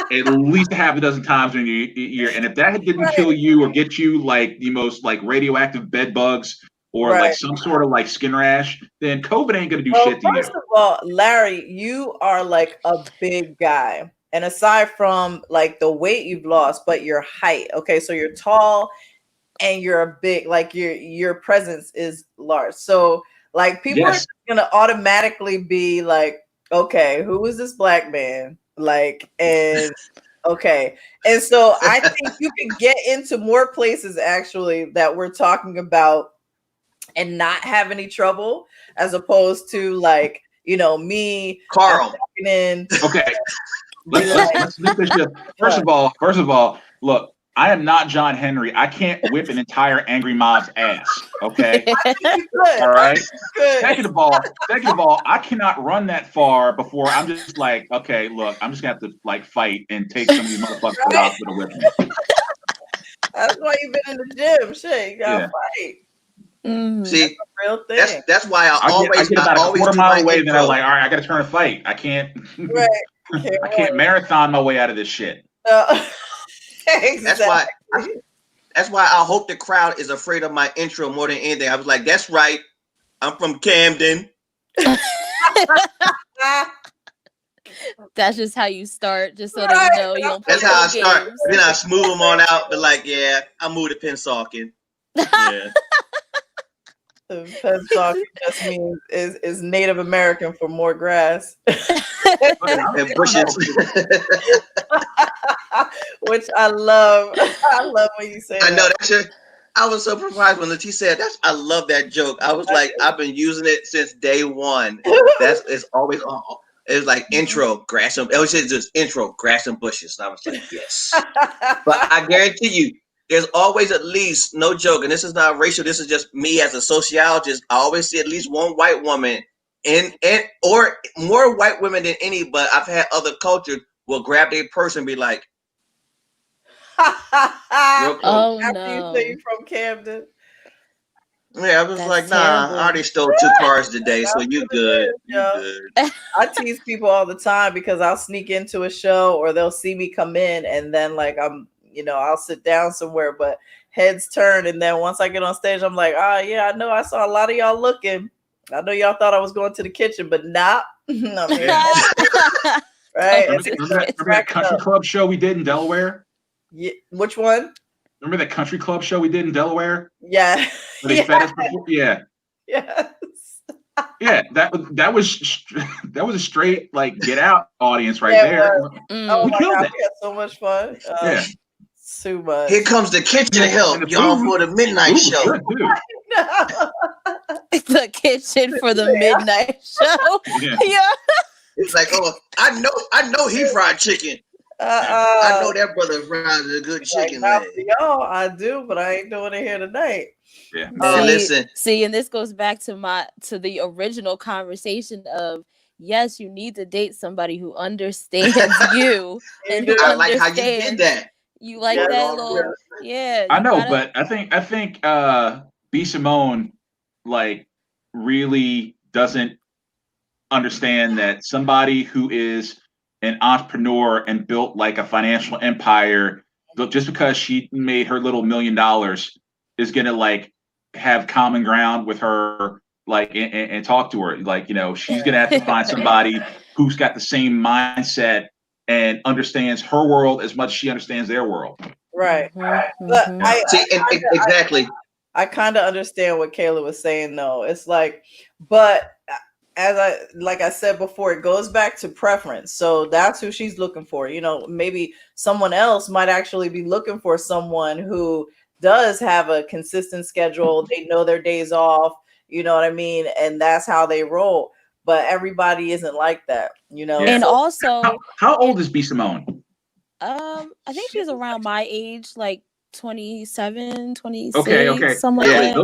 at least half a dozen times in your year, and if that didn't kill you or get you like the most like radioactive bed bugs or like some sort of like skin rash, then COVID ain't gonna do shit to you. First of all, Larry, you are like a big guy. And aside from like the weight you've lost, but your height. Okay, so you're tall and you're a big, like your presence is large. So like people are just gonna automatically be like, okay, who is this black man? Like, and okay. And so I think you can get into more places actually that we're talking about and not have any trouble, as opposed to like, you know, me, Karl. Okay. Let's first of all, look, I am not John Henry. I can't whip an entire angry mob's ass. Okay. All right. Second of all, I cannot run that far before I'm just like, okay, look, I'm just gonna have to like fight and take some of these motherfuckers to the hospital with me. That's why you've been in the gym. Shit, you gotta fight. See, that's a real thing. That's why I get about a quarter mile away, then I'm like, all right, I gotta turn a fight. I can't. I can't marathon my way out of this shit. Exactly. That's why I hope the crowd is afraid of my intro more than anything. I was like, that's right. I'm from Camden. That's just how you start, just so they know you don't play. That's how I start. Then I smooth them on out, but like, yeah, I moved to Pensauken. Yeah. The Pensacola just means is Native American for more grass. And bushes. Which I love. I love when you say I know that. that shit. I was so surprised when LaTice said that. I love that joke. I was like, I've been using it since day one. It's always on. It was like intro, grass and it was just intro, grass and bushes. And I was like, yes. But I guarantee you, there's always at least, no joke, and this is not racial, this is just me as a sociologist. I always see at least one white woman or more white women than any, but I've had other cultures will grab their purse and be like, real close. Oh After no. you say you from Camden. Yeah, I was That's like, nah, I terrible. already stole 2 cars today, so you good. You good. I tease people all the time because I'll sneak into a show or they'll see me come in and then like I'll sit down somewhere, but heads turn, and then once I get on stage, I'm like, yeah, I know I saw a lot of y'all looking. I know y'all thought I was going to the kitchen, but nah. I'm here. Right? Remember that country club show we did in Delaware? Yeah, which one? Remember that country club show we did in Delaware? Yeah. Where they fed us before? Yeah. Yes. Yeah, that was a straight like Get Out audience right there. Oh We my killed God, it. we had so much fun. Yeah. Too much. Here comes the kitchen help, And the y'all, food- for the midnight food was show. good, too. The kitchen for the midnight show. Yeah. It's like, oh, I know he fried chicken. I know that brother fries a good chicken not leg. for y'all, I do, but I ain't doing it here tonight. Yeah. Man, listen. See, and this goes back to the original conversation of, yes, you need to date somebody who understands you and who I like how you understands. did that. You like Yeah, that little, yeah. I know, but I think B Simone like really doesn't understand that somebody who is an entrepreneur and built like a financial empire, just because she made her little $1 million, is gonna like have common ground with her, like and talk to her. Like, she's gonna have to find somebody who's got the same mindset and understands her world as much as she understands their world. Right. Mm-hmm. But exactly. I kind of understand what Kayla was saying, though. It's like, but like I said before, it goes back to preference. So that's who she's looking for. Maybe someone else might actually be looking for someone who does have a consistent schedule. They know their days off. You know what I mean? And that's how they roll. But everybody isn't like that, And So, also, how old is B Simone? I think she's around my age, like 27, 26. Okay. Something like that.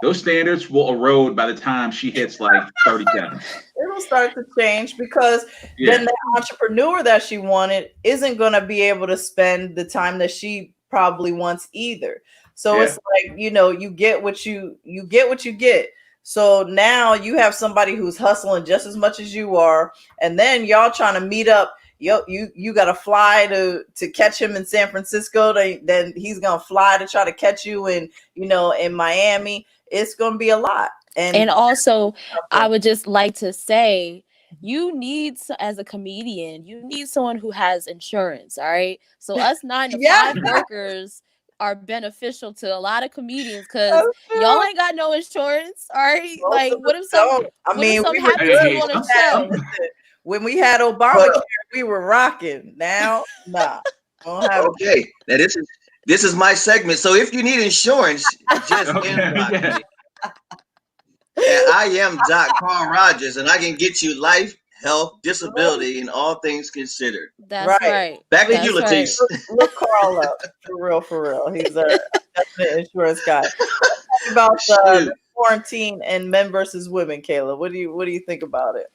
Those standards will erode by the time she hits like 37. It'll start to change because then the entrepreneur that she wanted isn't going to be able to spend the time that she probably wants either. So it's like, you get what you get. So now you have somebody who's hustling just as much as you are, and then y'all trying to meet up. You got to fly to catch him in San Francisco. Then he's gonna fly to try to catch you in Miami. It's gonna be a lot. And also, I would just like to say, you need, as a comedian, you need someone who has insurance. All right, so us 9-to-5 workers are beneficial to a lot of comedians because y'all ain't got no insurance. All right, like what if something happens to you on a show? When we had Obamacare, we were rocking. Now, nah. Okay, now this is my segment. So if you need insurance, just inbox me. And I am Karl Rogers, and I can get you life, health, disability, and all things considered. That's right. Back to you, LaTice. Look Karl up. For real. He's a definite insurance guy. Talk about the quarantine and men versus women, Kayla. What do you think about it?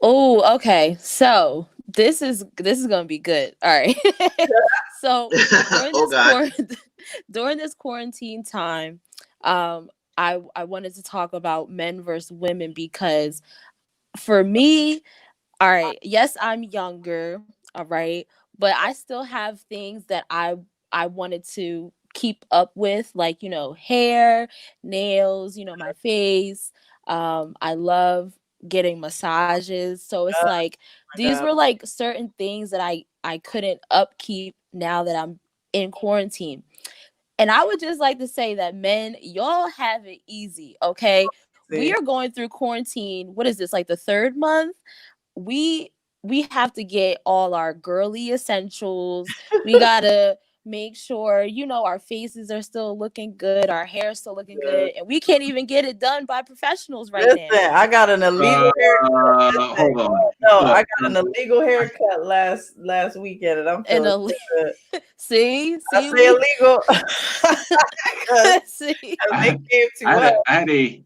Oh, okay. So this is gonna be good. All right. So during this quarantine time, I wanted to talk about men versus women because for me, all right, yes, I'm younger, all right, but I still have things that I wanted to keep up with, like, hair, nails, my face. I love getting massages. So it's like these were like certain things that I couldn't upkeep now that I'm in quarantine. And I would just like to say that men, y'all have it easy, okay? We are going through quarantine. What is this, like the 3rd month? We have to get all our girly essentials. We gotta make sure, our faces are still looking good, our hair is still looking good, and we can't even get it done by professionals right now. Listen, I got an illegal haircut. Hold on. No, I got an illegal haircut last weekend, and I'm feeling good. See, I say illegal. See, I had a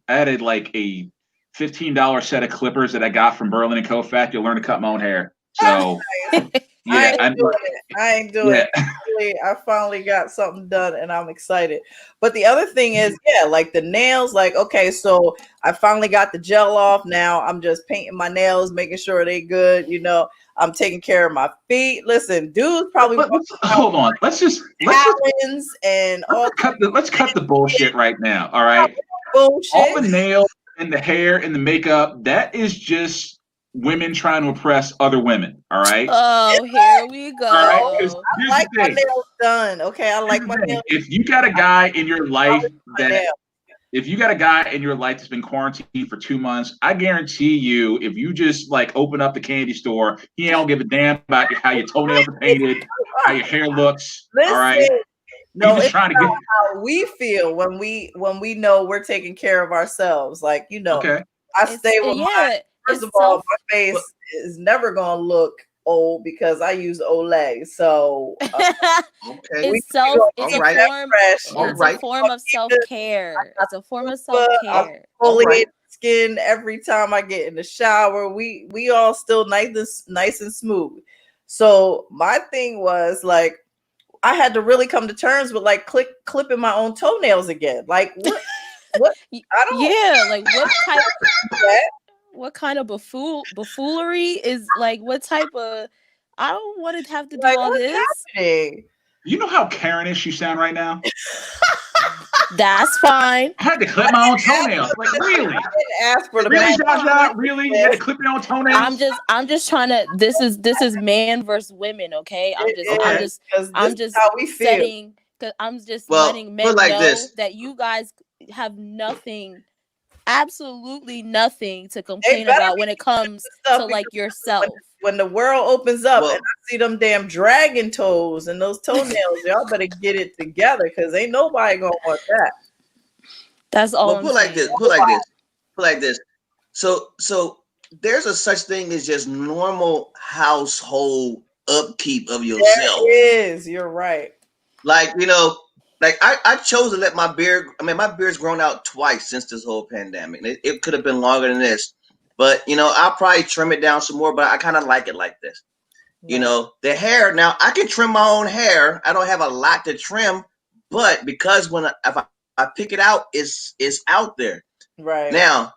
$15 set of clippers that I got from Berlin and Co-Fac. You'll learn to cut my own hair. So yeah, I ain't doing it. I finally got something done and I'm excited. But the other thing is, like the nails, like, okay, so I finally got the gel off. Now I'm just painting my nails, making sure they good. I'm taking care of my feet. Listen, dudes probably hold on. Let's cut the bullshit right now. All right. Bullshit. All the nails and the hair and the makeup, that is just women trying to impress other women. All right. Oh, here we go. Right? I like my nails done. Okay. I like my nails. If you got a guy in your life that's been quarantined for 2 months, I guarantee you, if you just like open up the candy store, he don't give a damn about how your toenails are painted, how your hair looks. Listen, all right. No, it's trying to get how we feel when we know we're taking care of ourselves. Like, okay. I stay with first of all, my face is never gonna look old because I use Olay. So it's a form of self-care. It's a form of self-care. Exfoliate skin every time I get in the shower. We all still nice and smooth. So my thing was like, I had to really come to terms with like clipping my own toenails again. Like what? I don't. Yeah, like what kind of buffoonery is like? What type of? I don't want to have to do all this. Happening? You know how Karen-ish you sound right now. That's fine. I had to clip my own toenails. Like really? I didn't ask for the Really? You had to clip your own toenails? I'm just trying to. This is man versus women. Okay. I'm just how we feel. setting. Cause I'm just letting men know that you guys have nothing. Absolutely nothing to complain about when it comes to like yourself. When the world opens up and I see them damn dragon toes and those toenails, y'all better get it together because ain't nobody gonna want that. That's all. Put like this. So there's a such thing as just normal household upkeep of yourself. There is. You're right. Like like I chose to let my beard. I mean, my beard's grown out twice since this whole pandemic. It could have been longer than this, but I'll probably trim it down some more. But I kind of like it like this. Right. The hair. Now I can trim my own hair. I don't have a lot to trim, but because if I pick it out, it's out there. Right. Now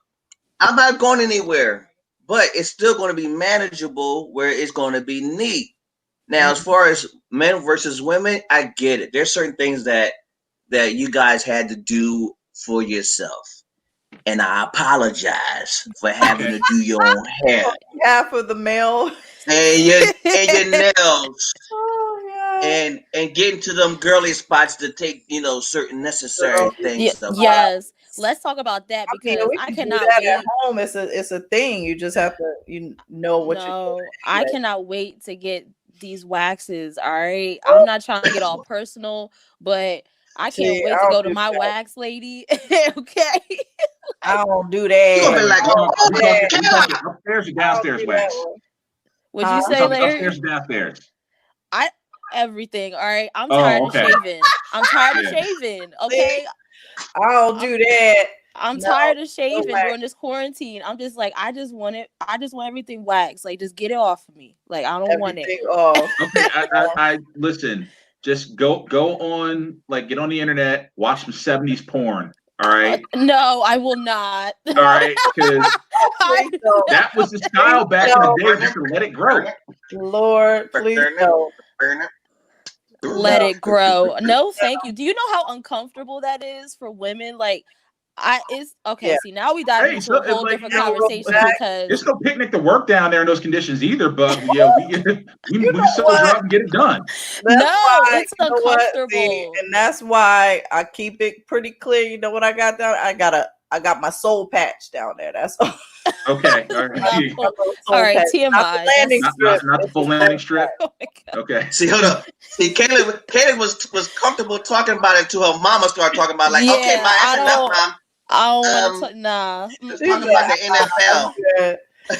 I'm not going anywhere, but it's still going to be manageable where it's going to be neat. Now, as far as men versus women, I get it. There's certain things that you guys had to do for yourself. And I apologize for having to do your own hair. Half of the male. And your nails. Oh, yeah. And getting to them girly spots to take, certain necessary things. Yes. Let's talk about that because I cannot wait. At home, it's a thing. You just have to know what you're doing. I cannot wait to get these waxes. All right. I'm not trying to get all personal, but I can't wait to go to my wax lady. Okay. I don't do that. You're gonna be like, upstairs or downstairs wax? Would you say, Larry? Upstairs or downstairs? Everything. All right. I'm tired of shaving. I'm tired of shaving. Okay. I don't do that. I'm tired of shaving during this quarantine. I'm just like, I just want everything waxed. Like, just get it off of me. Like, I don't want it. Off. Okay, I listen. Just go on, like, get on the internet, watch some 70s porn. All right. No, I will not. All right, because that was the style back in the day. Just to let it grow. Lord, please no. Let it grow. No, thank you. Do you know how uncomfortable that is for women? Like, It's okay. Yeah. See, now we diving Hey, into so a it's whole like different Now we're conversation back. it's because no picnic to work down there in those conditions either. But yeah, we You know soldier what? up and get it done. That's no, why, it's you know what? See, uncomfortable. and that's why I keep it pretty clear. You know what I got down? I got my soul patch down there. That's all. Okay, all right. Not My full. little All soul right, patch. Not the TMI. landing That's strip. Not the It's the full landing soul strip. oh my god. Okay. See, hold up. See, Kayla was comfortable talking about it until her mama started talking about like, okay, Yeah, ma, that's enough, mom. I don't want to. Um, Nah. let's She's talk like, about Mm-mm. the NFL. yeah,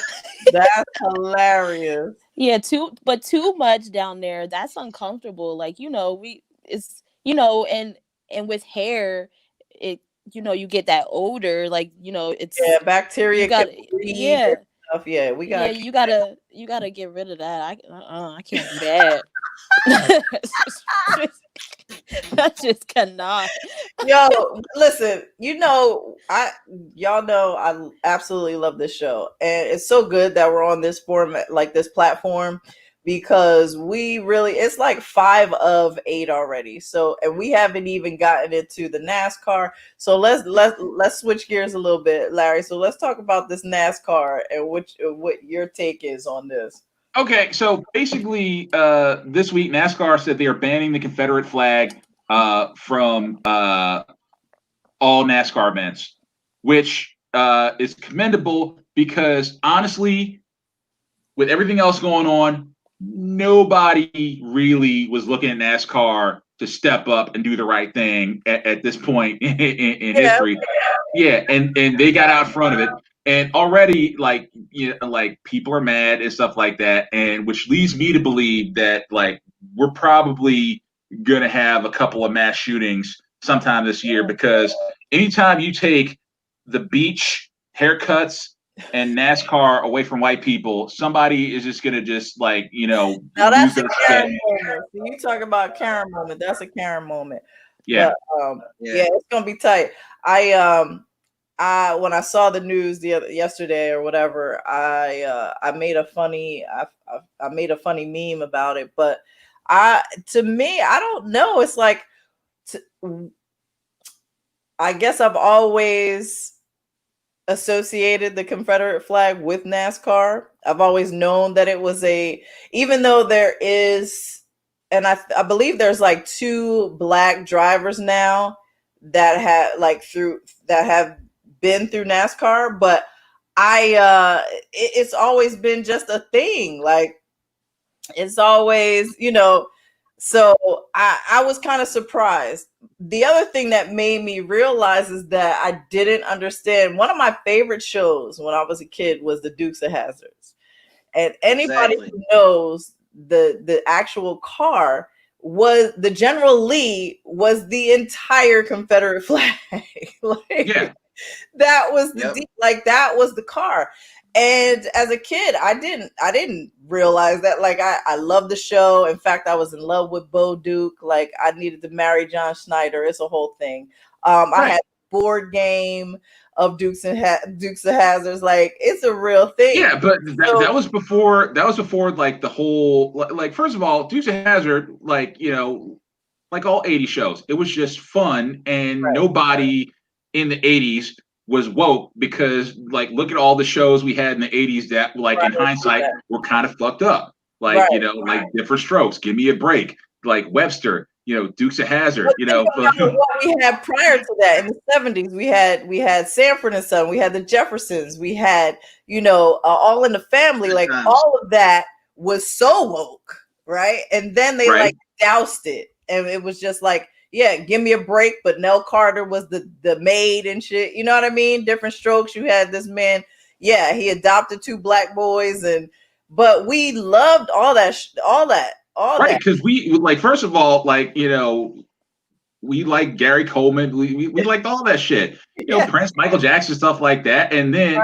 that's hilarious. Yeah, too much down there. That's uncomfortable. Like it's and with hair, it you get that odor. Like Yeah, it's you bacteria can got breed yeah and stuff. Yeah, we yeah gotta keep you gotta get rid of that. I can't do that. I just cannot. Yo, listen, y'all know I absolutely love this show. And it's so good that we're on this format, like this platform, because it's like 5 of 8 already. So, and we haven't even gotten into the NASCAR. So let's switch gears a little bit, Larry. So let's talk about this NASCAR and what your take is on this. Okay, so basically, this week NASCAR said they are banning the Confederate flag from all NASCAR events, which is commendable because honestly, with everything else going on, nobody really was looking at NASCAR to step up and do the right thing at this point in Yeah, history. Yeah, and they got out front of it, and already like people are mad and stuff like that, and which leads me to believe that like we're probably gonna have a couple of mass shootings sometime this year because anytime you take the beach haircuts and NASCAR away from white people, somebody is just gonna just now lose that's a their Karen shit. moment. So you talk about Karen moment. That's a Karen moment. Yeah. But Yeah. it's gonna be tight. I when I saw the news yesterday or whatever, I made a funny I made a funny meme about it. But to me, I don't know. It's like I guess I've always associated the Confederate flag with NASCAR. I've always known that it was even though there is, and I believe there's like 2 black drivers now that have been through NASCAR, but it's always been just a thing. Like it's always, so I was kind of surprised. The other thing that made me realize is that I didn't understand. One of my favorite shows when I was a kid was the Dukes of Hazzards. And anybody Exactly. who knows the actual car was the General Lee was the entire Confederate flag. Yeah. That was Yep. that was the car. And as a kid, I didn't realize that. Like I love the show. In fact, I was in love with Bo Duke. Like I needed to marry John Schneider. It's a whole thing. I Right. had a board game of Dukes of Hazzards. Like it's a real thing. Yeah, but that was before like the whole like first of all, Dukes of Hazzard, like like all 80 shows, it was just fun and Right. nobody in the 80s was woke because like look at all the shows we had in the 80s that like in hindsight were kind of fucked up. Like, Right. like Different Strokes, Give Me a Break, like Webster, Dukes of Hazzard, Think about what we had prior to that in the 70s. We had Sanford and Son, we had the Jeffersons, we had, All in the Family. Like all of that was so woke, right? And then they like doused it. And it was just like, yeah, give me a break. But Nell Carter was the maid and shit. You know what I mean? Different Strokes. You had this man. Yeah, he adopted 2 black boys, but we loved all that, right, because we like first of all, like we like Gary Coleman, we liked all that shit, Prince, Michael Jackson, stuff like that, and then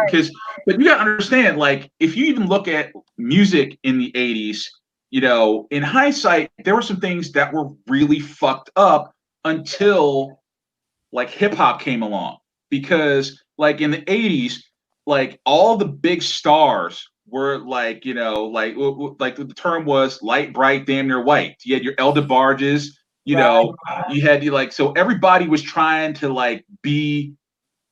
but you gotta understand, like if you even look at music in the 80s, in hindsight, there were some things that were really fucked up until like hip hop came along, because like in the 80s, like all the big stars were like, like the term was light, bright, damn near white. You had your El DeBarges, you had so everybody was trying to like be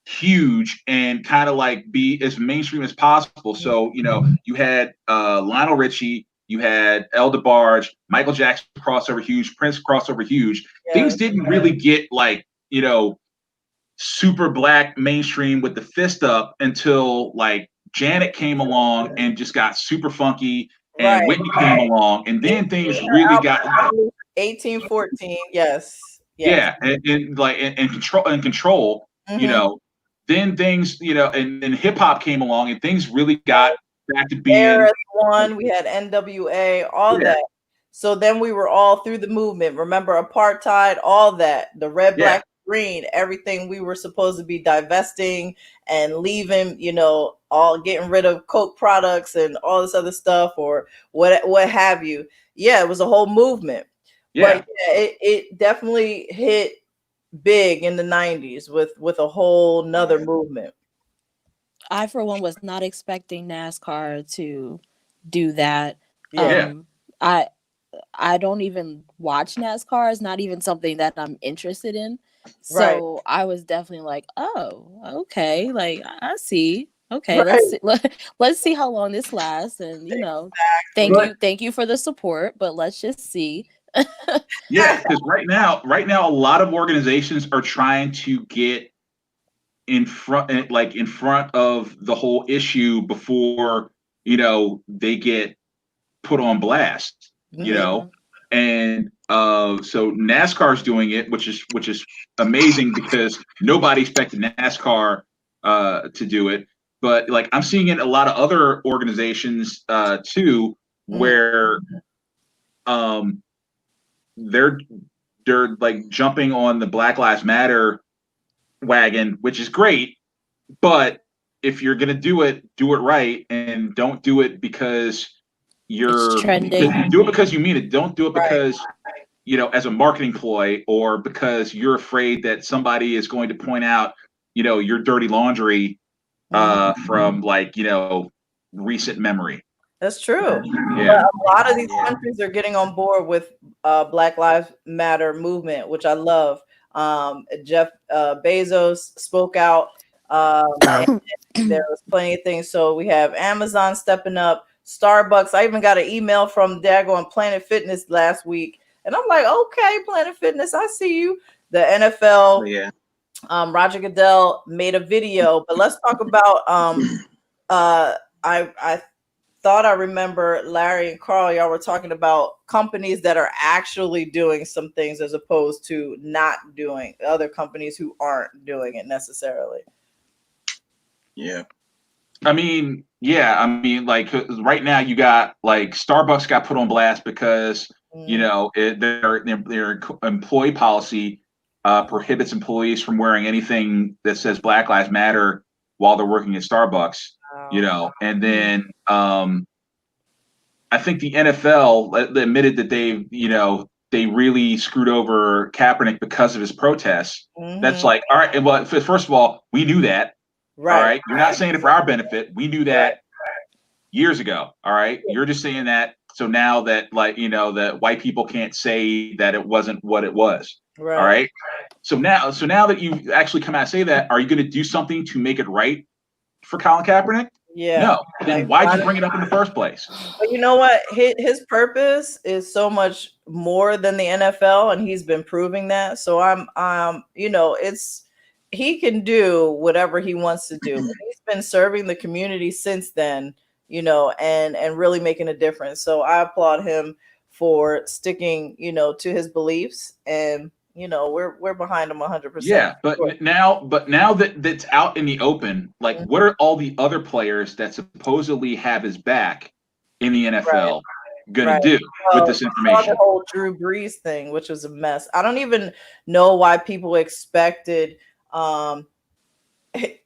huge and kind of like be as mainstream as possible. So, you know, you had Lionel Richie, you had El DeBarge, Michael Jackson crossover huge, Prince crossover huge. Things didn't really get like, you know, super black mainstream with the fist up until like Janet came along and just got super funky, and Whitney came along, and then things really got 1814. Yes. yeah, and like and control, you know, then things, you know, and hip hop came along and things really got back to being ARS-1, we had NWA, all that. So then we were all through the movement. Remember apartheid, all that, the red, black, green, everything we were supposed to be divesting and leaving, you know, all getting rid of Coke products and all this other stuff or what have you. Yeah, it was a whole movement. Yeah. But yeah, it definitely hit big in the 90s with a whole nother movement. I, for one, was not expecting NASCAR to do that. Yeah. I don't even watch NASCAR. It's not even something that I'm interested in. So I was definitely like, oh, okay. Like, I see. Okay, let's see how long this lasts. And, you know, thank you for the support, but let's just see. Yeah, because right now, a lot of organizations are trying to get in front of the whole issue before, you know, they get put on blast, you know. And so NASCAR's doing it, which is amazing because nobody expected NASCAR to do it. But like I'm seeing it in a lot of other organizations too, where they're like jumping on the Black Lives Matter wagon, which is great, but if you're gonna do it right, and don't do it because you're trending. Do it because you mean it. Don't do it because you know, as a marketing ploy, or because you're afraid that somebody is going to point out, you know, your dirty laundry from like, you know, recent memory. That's true. Yeah. A lot of these countries are getting on board with Black Lives Matter movement, which I love. Jeff Bezos spoke out. And there was plenty of things. So we have Amazon stepping up, Starbucks. I even got an email from Dago on Planet Fitness last week. And I'm like, okay, Planet Fitness, I see you. The NFL, Roger Goodell made a video. But let's talk about I thought I remember Larry and Karl, y'all were talking about companies that are actually doing some things as opposed to not doing, other companies who aren't doing it necessarily. Yeah. I mean, like right now you got like Starbucks got put on blast because, you know, their employee policy prohibits employees from wearing anything that says Black Lives Matter while they're working at Starbucks. You know, and then I think the NFL admitted that they really screwed over Kaepernick because of his protests. That's like, all right, well, first of all, we knew that. All right, you're not saying it for our benefit. We knew that years ago. All right, you're just saying that so now that, like, you know, that white people can't say that it wasn't what it was. All right. So now that you actually come out and say that, are you going to do something to make it right for Colin Kaepernick? Yeah. No. Then why'd you bring it up in the first place? But you know what? His purpose is so much more than the NFL, and he's been proving that. So I'm you know, he can do whatever he wants to do. He's been serving the community since then, you know, and really making a difference. So I applaud him for sticking, you know, to his beliefs, and you know, we're behind him 100%. Yeah, but now that that's out in the open, like, what are all the other players that supposedly have his back in the NFL gonna do with this information? The whole Drew Brees thing, which was a mess. I don't even know why people expected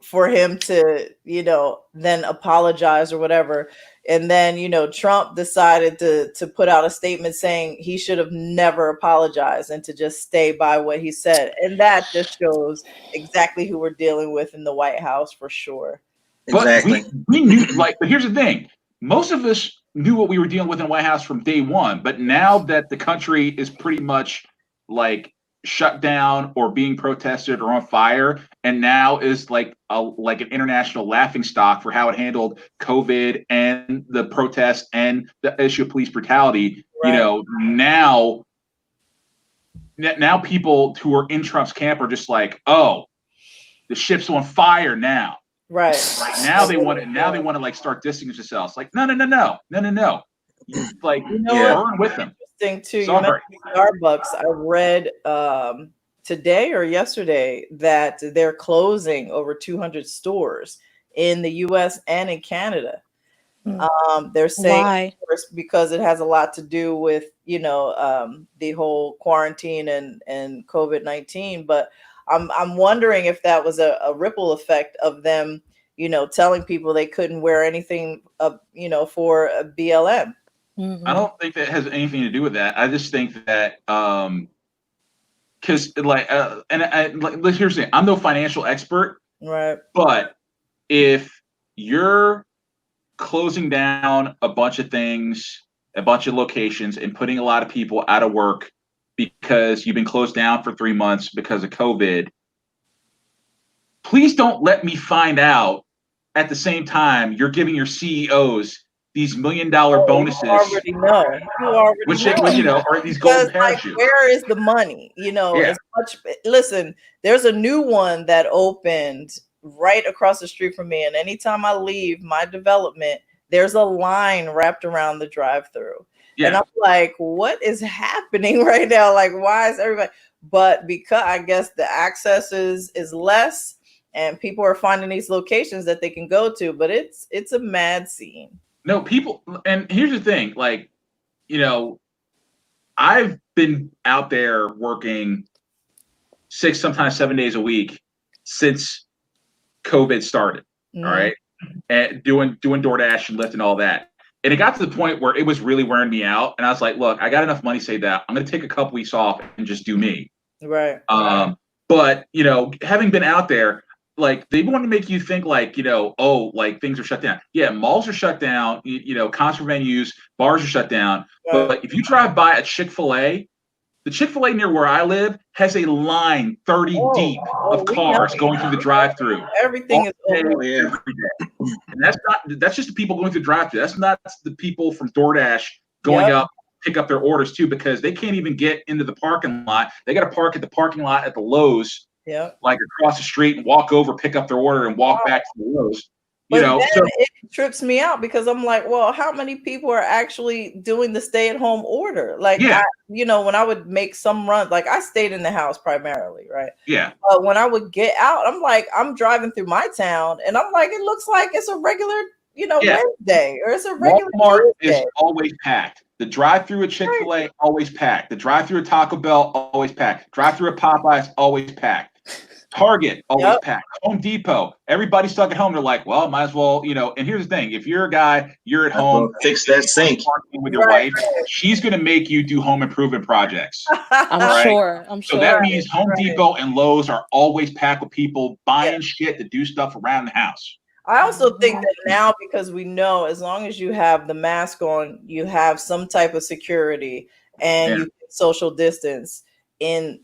for him to, you know, then apologize or whatever. And then, you know, Trump decided to put out a statement saying he should have never apologized and to just stay by what he said. And that just shows exactly who we're dealing with in the White House for sure. Exactly. But we knew, like, but here's the thing. Most of us knew what we were dealing with in the White House from day one. But now that the country is pretty much like shut down or being protested or on fire, and now is like an international laughing stock for how it handled COVID and the protest and the issue of police brutality. Right. You know, now people who are in Trump's camp are just like, oh, the ship's on fire now. Right. Like now they want to like start distancing themselves. Like no. Like burn with them. Interesting too. You mentioned Starbucks. I read today or yesterday that they're closing over 200 stores in the U.S. and in Canada. They're saying Why? Because it has a lot to do with the whole quarantine and COVID-19. But I'm wondering if that was a ripple effect of them, telling people they couldn't wear anything, for a BLM. Mm-hmm. I don't think that has anything to do with that. I just think that because here's the thing, I'm no financial expert, right? But if you're closing down a bunch of things, a bunch of locations, and putting a lot of people out of work because you've been closed down for 3 months because of COVID, please don't let me find out at the same time you're giving your CEOs these $1 million bonuses. You already know. Which are these golden parachutes. Where is the money? As much. Listen, there's a new one that opened right across the street from me, and anytime I leave my development, there's a line wrapped around the drive-through. Yeah. And I'm like, what is happening right now? Like, why is everybody? But because I guess the access is less, and people are finding these locations that they can go to, but it's a mad scene. No, people, and here's the thing, like, I've been out there working 6, sometimes 7 days a week since COVID started. Mm-hmm. All right. And doing DoorDash and Lyft and all that. And it got to the point where it was really wearing me out. And I was like, look, I got enough money saved up. I'm going to take a couple weeks off and just do me. Right. But, having been out there, like, they want to make you think like, like things are shut down. Yeah, malls are shut down, concert venues, bars are shut down. Right. But if you drive by a Chick-fil-A, the Chick-fil-A near where I live has a line 30 deep of cars going through the drive-through. Everything is every day. And that's just the people going through the drive-through. That's not the people from DoorDash going up, pick up their orders too, because they can't even get into the parking lot. They got to park at the parking lot at the Lowe's. Yeah, like across the street and walk over, pick up their order, and walk back to the Lowe's. So it trips me out because I'm like, well, how many people are actually doing the stay-at-home order? Like, when I would make some runs, like I stayed in the house primarily, right? Yeah. But when I would get out, I'm like, I'm driving through my town, and I'm like, it looks like it's a regular, Wednesday, or it's a regular Walmart Tuesday. Is always packed. The drive-through at Chick-fil-A always packed. The drive-through at Taco Bell always packed. Drive-through at Popeyes always packed. Target always packed. Home Depot, everybody's stuck at home. They're like, well, might as well, And here's the thing: if you're a guy, you're at home, fix that sink with your wife. She's gonna make you do home improvement projects. I'm sure. So that means Home Depot and Lowe's are always packed with people buying shit to do stuff around the house. I also think that now, because we know as long as you have the mask on, you have some type of security and you social distance in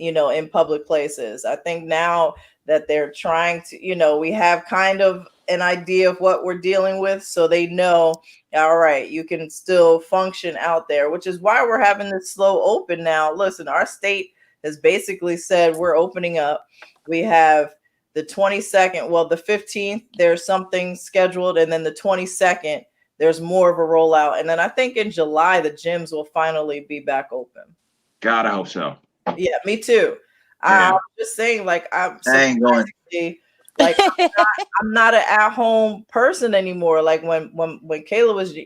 public places. I think now that they're trying to, we have kind of an idea of what we're dealing with, so they know, all right, you can still function out there, which is why we're having this slow open now. Listen, our state has basically said we're opening up. We have the 22nd, well, the 15th, there's something scheduled, and then the 22nd, there's more of a rollout. And then I think in July, the gyms will finally be back open. God, I hope so. Yeah, me too. Yeah. I'm just saying, like, I ain't going. Like, I'm not an at-home person anymore. Like when Kayla was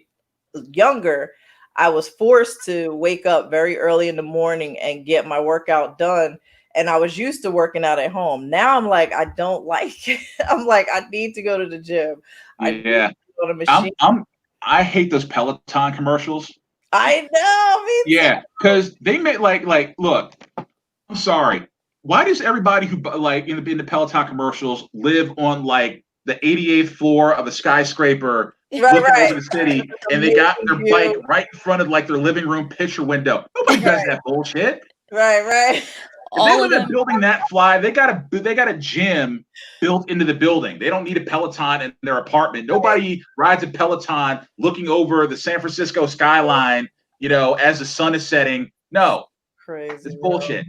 younger, I was forced to wake up very early in the morning and get my workout done. And I was used to working out at home. Now I'm like, I don't like it. I'm like, I need to go to the gym. I need to go to the machine. I hate those Peloton commercials. I know. Me too. Yeah, because they made like, look, I'm sorry. Why does everybody who like in the Peloton commercials live on like the 88th floor of a skyscraper looking over the city, and they got their bike right in front of like their living room picture window? Nobody does that bullshit. Right. If they all of live in a them. building that fly, they got a gym built into the building. They don't need a Peloton in their apartment. Nobody rides a Peloton looking over the San Francisco skyline, as the sun is setting. No, Crazy. it's bullshit.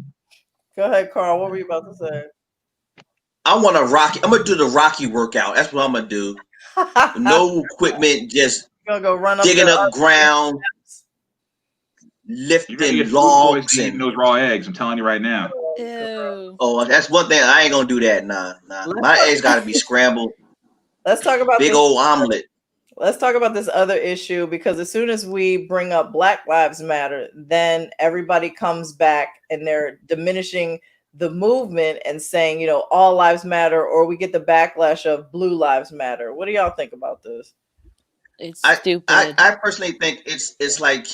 Go ahead, Karl. What were you about to say? I'm gonna do the Rocky workout. That's what I'm gonna do. No equipment, just go run up digging up ground, You're gonna get lifting food logs, poisoning eating and those raw eggs. I'm telling you right now. Ew. oh, that's one thing I ain't gonna do that. Nah. My eggs gotta be scrambled, Let's talk about big this. old omelet. Let's talk about this other issue, because as soon as we bring up Black Lives Matter, then everybody comes back and they're diminishing the movement and saying, all lives matter, or we get the backlash of Blue Lives Matter. What do y'all think about this? It's I stupid. I personally think it's like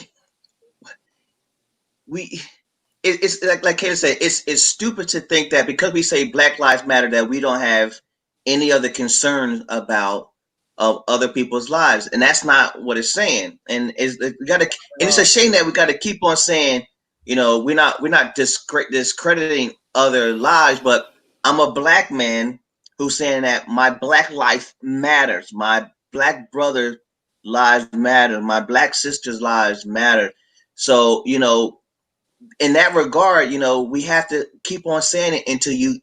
it's like Kayla said, it's stupid to think that because we say Black Lives Matter that we don't have any other concerns about other people's lives, and that's not what it's saying. And it's a shame that we got to keep on saying, we're not discrediting other lives, but I'm a black man who's saying that my black life matters, my black brother lives matter, my black sister's lives matter. So in that regard, we have to keep on saying it until you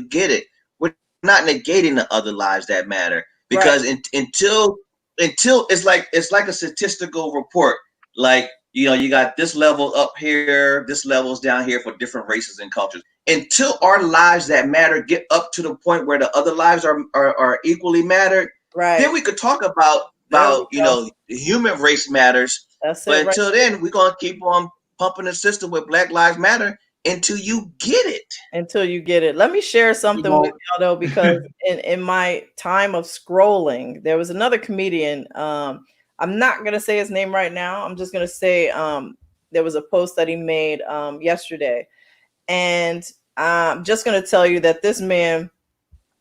get it. We're not negating the other lives that matter, because until it's like a statistical report. Like, you got this level up here, this level's down here for different races and cultures. Until our lives that matter get up to the point where the other lives are equally mattered, then we could talk about the human race matters. That's but it. until then, we're gonna keep on pumping the system with Black Lives Matter until you get it. Until you get it. Let me share something with y'all though, because in my time of scrolling, there was another comedian. I'm not gonna say his name right now. I'm just gonna say there was a post that he made yesterday, and I'm just gonna tell you that this man,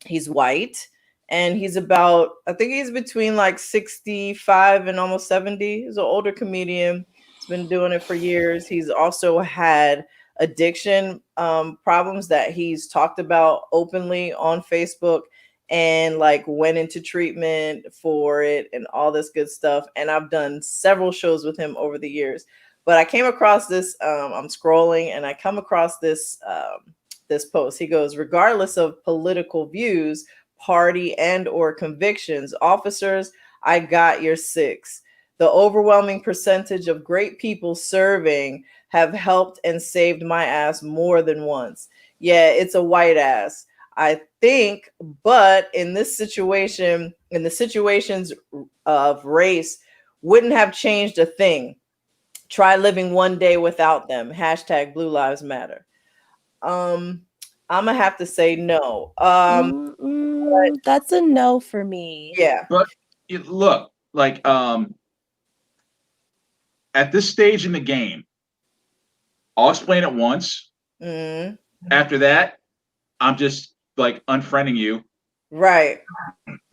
he's white, and he's about, I think he's between like 65 and almost 70. He's an older comedian. He's been doing it for years. He's also had addiction problems that he's talked about openly on Facebook, and like went into treatment for it and all this good stuff. And I've done several shows with him over the years. But I came across this, I'm scrolling and I come across this this post. He goes, regardless of political views, party and or convictions, officers, I got your six. The overwhelming percentage of great people serving have helped and saved my ass more than once. Yeah, it's a white ass, I think, but in this situation, in the situations of race, wouldn't have changed a thing. Try living one day without them. Hashtag Blue Lives Matter. I'm gonna have to say no. That's a no for me. Yeah. But look, like at this stage in the game, I'll explain it once. After that, I'm just like unfriending you. Right.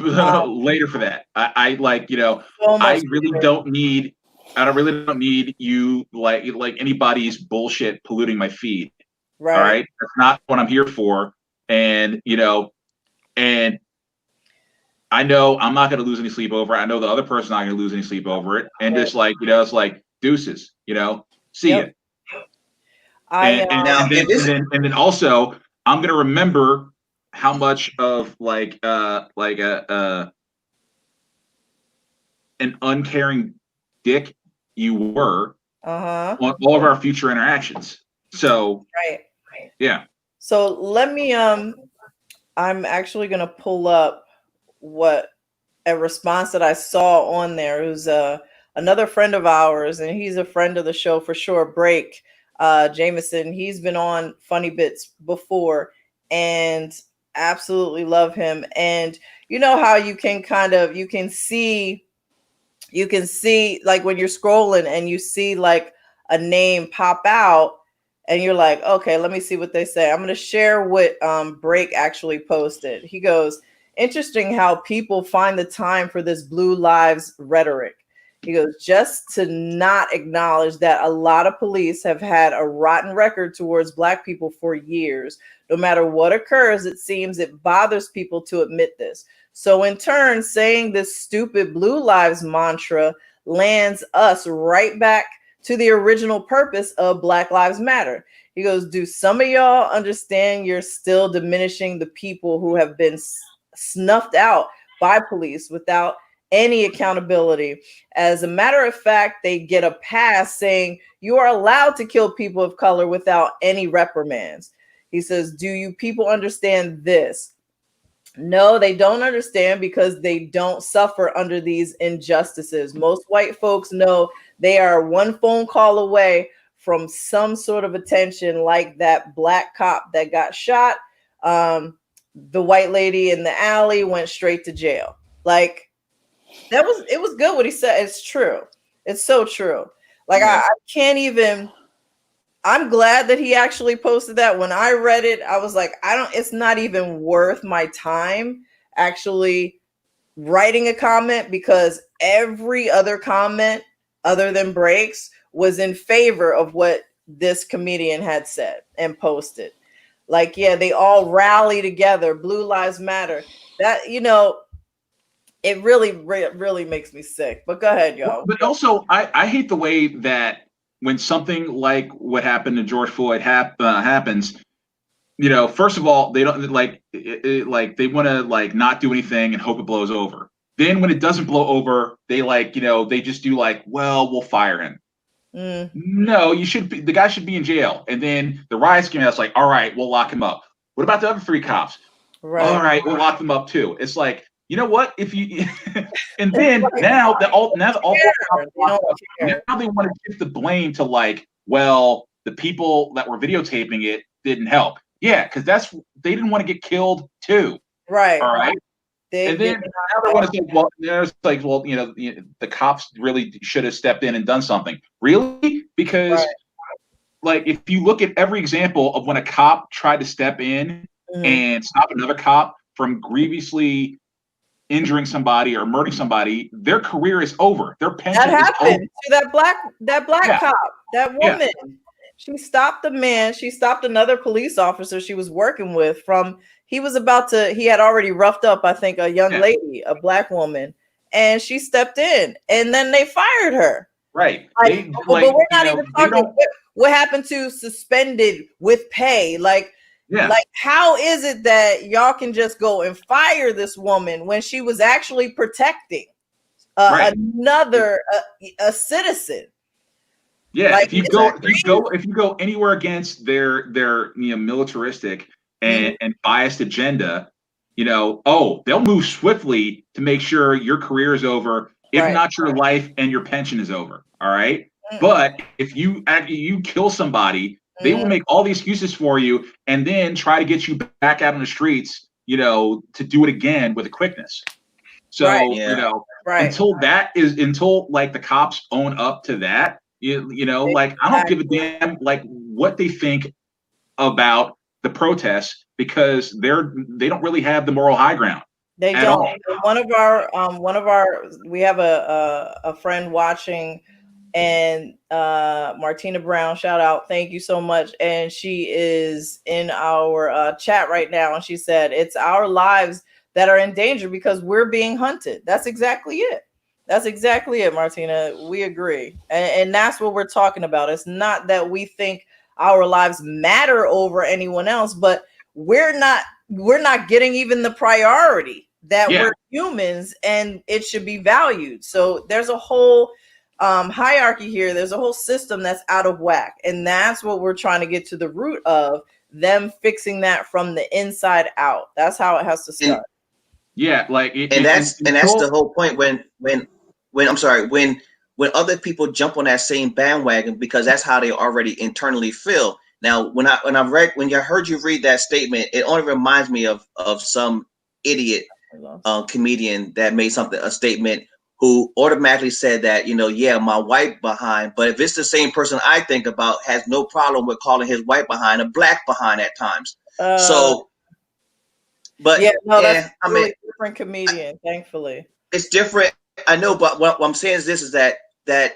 Later for that. I like, I really don't need you like anybody's bullshit polluting my feed. Right. All right. That's not what I'm here for. And and I know I'm not gonna lose any sleep over it. I know the other person's not gonna lose any sleep over it. And just like, it's like deuces, see ya. And then also I'm gonna remember how much of an uncaring dick you were on all of our future interactions. So yeah. So let me I'm actually gonna pull up what a response that I saw on there. It was another friend of ours, and he's a friend of the show for sure, Break Jameson. He's been on Funny Bits before and absolutely love him. And you know how you can see like when you're scrolling and you see like a name pop out and you're like, okay, let me see what they say. I'm going to share what Break actually posted. He goes, interesting how people find the time for this blue lives rhetoric. He goes, just to not acknowledge that a lot of police have had a rotten record towards Black people for years. No matter what occurs, it seems it bothers people to admit this. So in turn, saying this stupid Blue Lives mantra lands us right back to the original purpose of Black Lives Matter. He goes, do some of y'all understand you're still diminishing the people who have been snuffed out by police without any accountability? As a matter of fact, they get a pass saying you are allowed to kill people of color without any reprimands. He says, do you people understand this? No, they don't understand because they don't suffer under these injustices. Most white folks know they are one phone call away from some sort of attention, like that Black cop that got shot. The white lady in the alley went straight to jail. Like, it was good what he said. It's true. It's so true. Like, I can't even. I'm glad that he actually posted that. When I read it, I was like, it's not even worth my time actually writing a comment, because every other comment other than Breaks was in favor of what this comedian had said and posted. Like, yeah, they all rally together. Blue Lives Matter. That, it really makes me sick. But go ahead, y'all. But also, I hate the way that when something like what happened to George Floyd happens, first of all, they don't like they want to like not do anything and hope it blows over. Then when it doesn't blow over, they they just do like, well, we'll fire him. No, the guy should be in jail. And then the riots came out. It's like, all right, we'll lock him up. What about the other 3 cops? Right. All right, we'll lock them up too. It's like, you know what? If you and then now they want to shift the blame to like, well, the people that were videotaping it didn't help. Yeah, because they didn't want to get killed too. Right. All right. And then now they want to say, well, there's like, well, the cops really should have stepped in and done something. Really? Because like, if you look at every example of when a cop tried to step in and stop another cop from grievously injuring somebody or murdering somebody, their career is over. Their pension that happened is over. To that black cop, that woman. Yeah. She stopped the man. She stopped another police officer she was working with he had already roughed up, I think, a young lady, a black woman, and she stepped in, and then they fired her. Right. But we're not even talking what happened to suspended with pay. Like, how is it that y'all can just go and fire this woman when she was actually protecting another a citizen? Yeah, like, if you go anywhere against their militaristic and biased agenda, they'll move swiftly to make sure your career is over, if not your life and your pension is over. All right. But if you kill somebody, they will make all the excuses for you and then try to get you back out on the streets, to do it again with a quickness. So, until like the cops own up to that, like, I don't give a damn like what they think about the protests, because they don't really have the moral high ground. They don't. One of our we have a friend watching, and Martina Brown, shout out, thank you so much. And she is in our chat right now, and she said it's our lives that are in danger because we're being hunted. That's exactly it. That's exactly it, Martina. We agree. And that's what we're talking about. It's not that we think our lives matter over anyone else, but we're not getting even the priority that we're humans and it should be valued. So there's a whole hierarchy here. There's a whole system that's out of whack. And that's what we're trying to get to the root of, them fixing that from the inside out. That's how it has to start. That's the whole point when other people jump on that same bandwagon, because that's how they already internally feel. Now, when I heard you read that statement, it only reminds me of some idiot comedian that made a statement who automatically said that, my white behind, but if it's the same person I think about, has no problem with calling his white behind a black behind at times. That's a really different comedian, thankfully. It's different. I know, but what I'm saying is this: is that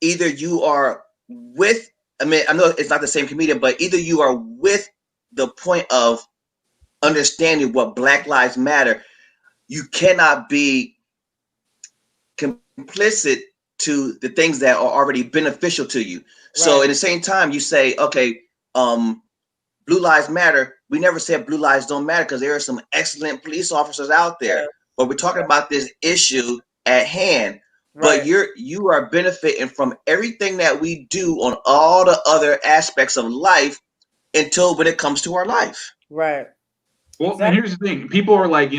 either you are with. I mean, I know it's not the same comedian, but either you are with the point of understanding what Black Lives Matter. You cannot be complicit to the things that are already beneficial to you. So Right. at the same time, you say, okay, Blue Lives Matter. We never said Blue Lives don't matter because there are some excellent police officers out there. Yeah. But we're talking about this issue at hand. Right. But you are benefiting from everything that we do on all the other aspects of life until when it comes to our life. Right. Well, and Exactly. here's the thing: people are like,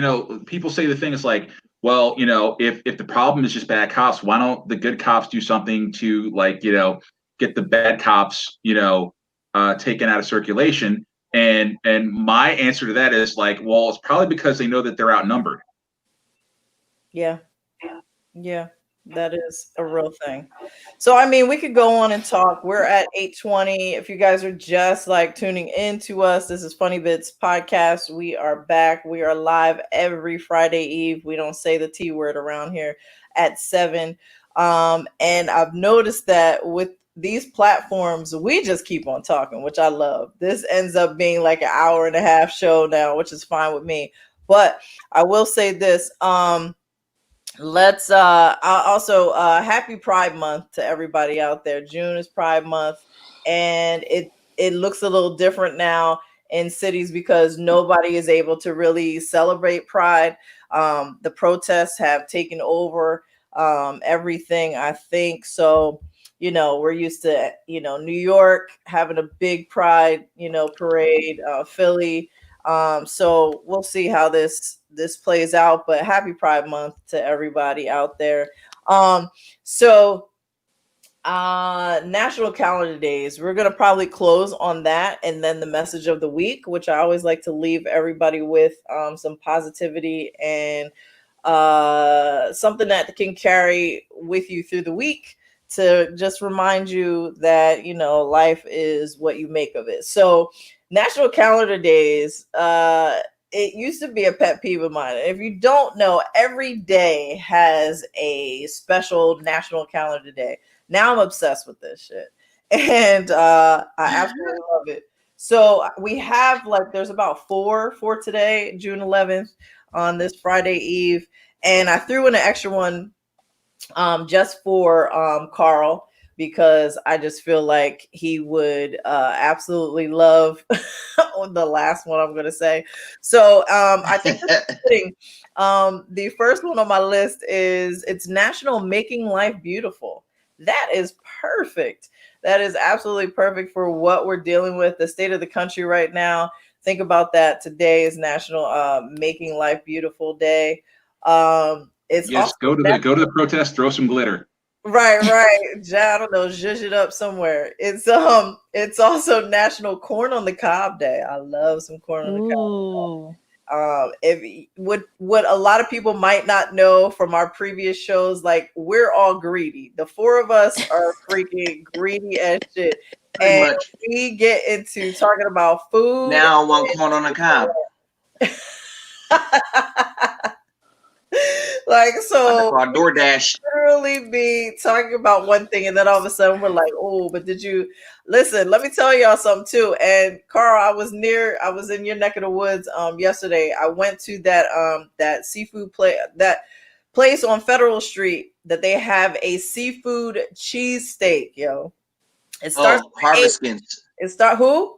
people say the thing is like, well, if the problem is just bad cops, why don't the good cops do something to, like, get the bad cops, taken out of circulation? And my answer to that is like, well, it's probably because they know that they're outnumbered. Yeah. Yeah. That is a real thing. So, I mean, we could go on and talk. We're at 8:20. If you guys are just like tuning in to us, this is Funny Bits Podcast. We are back. We are live every Friday Eve. We don't say the T word around here at 7. And I've noticed that with these platforms, we just keep on talking, which I love. This ends up being like an hour and a half show now, which is fine with me. But I will say this. Let's also happy Pride Month to everybody out there. June is Pride Month, and it looks a little different now in cities because nobody is able to really celebrate Pride. The protests have taken over everything, I think. So, we're used to, New York having a big Pride, parade, Philly. So we'll see how this plays out, but happy Pride Month to everybody out there. So National Calendar Days, we're gonna probably close on that, and then the message of the week, which I always like to leave everybody with some positivity and something that can carry with you through the week to just remind you that life is what you make of it. So National Calendar Days, it used to be a pet peeve of mine. If you don't know, every day has a special National Calendar Day. Now I'm obsessed with this shit. And I absolutely love it. So we have there's about four for today, June 11th, on this Friday Eve. And I threw in an extra one just for Karl, because I just feel like he would absolutely love the last one I'm going to say. So I think this is fitting. The first one on my list is it's National Making Life Beautiful. That is perfect. That is absolutely perfect for what we're dealing with, the state of the country right now. Think about that. Today is National Making Life Beautiful Day. It's Yes, also go to the protest, throw some glitter. Right. I don't know, zhuzh it up somewhere. It's also National Corn on the Cob Day. I love some corn on the cob. Ooh. If what a lot of people might not know from our previous shows, like we're all greedy. The four of us are freaking greedy as shit. Pretty And much. we get into talking about food. Now I want corn on the cob. So Our DoorDash. literally be talking about one thing, and then all of a sudden we're like, oh, but did you listen? Let me tell y'all something too. And Karl, I was in your neck of the woods yesterday. I went to that seafood place on Federal Street that they have a seafood cheesesteak, yo. It starts Harvestkins. who?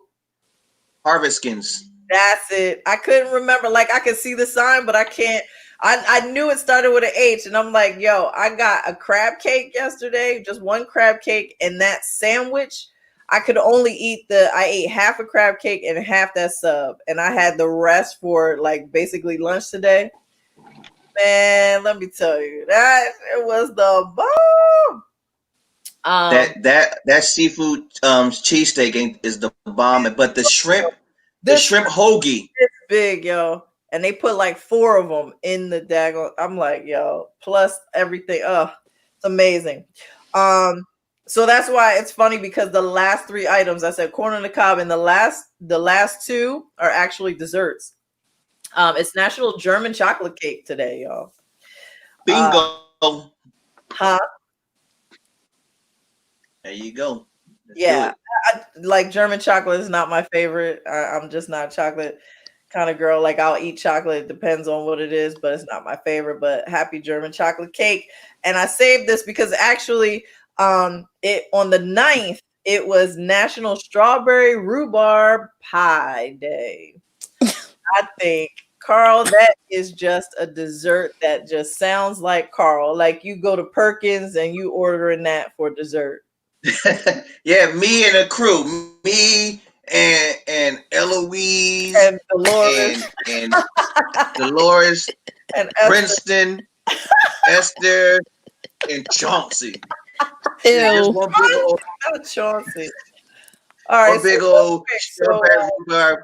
Harvestkins. That's it. I couldn't remember. Like I could see the sign, but I can't. I knew it started with an H, and I'm like, yo, I got a crab cake yesterday, just one crab cake, and that sandwich. I could only I ate half a crab cake and half that sub, and I had the rest for basically lunch today. Man, let me tell you, that it was the bomb. That seafood cheesesteak is the bomb, but the shrimp hoagie. It's big, yo. And they put 4 of them in the daggone. I'm like, yo, plus everything. It's amazing. So that's why it's funny, because the last 3 items I said corn on the cob, and the last 2 are actually desserts. It's National German Chocolate Cake today, y'all. Bingo. Huh? There you go. Let's Yeah. do Like German chocolate is not my favorite. I'm just not a chocolate kind of girl. Like I'll eat chocolate. It depends on what it is, but it's not my favorite. But happy German chocolate cake. And I saved this because actually it on the 9th, it was National Strawberry Rhubarb Pie Day. I think Karl, that is just a dessert that just sounds like Karl. Like you go to Perkins and you ordering that for dessert. it. Yeah, me and the crew. Me and Eloise And Dolores and Dolores, and Esther. Princeton, Esther, and Chauncey. Just Ew. one big old Chauncey. All right, one big old strawberry rhubarb.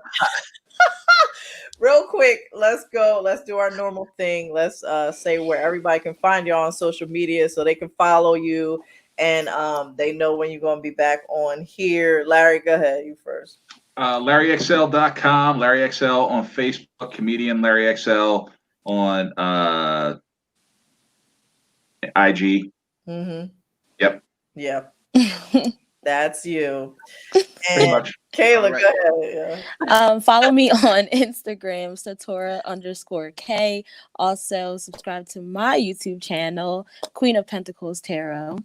real quick, let's go. Let's do our normal thing. Let's say where everybody can find y'all on social media so they can follow you and they know when you're gonna be back on here. Larry, go ahead. You first. LarryXL.com, LarryXL on Facebook, comedian LarryXL on IG. Mm-hmm. Yep. Yeah, that's you. Pretty And much. Kayla, Right. go ahead. Yeah. Follow me on Instagram, Satora_K. Also, subscribe to my YouTube channel, Queen of Pentacles Tarot.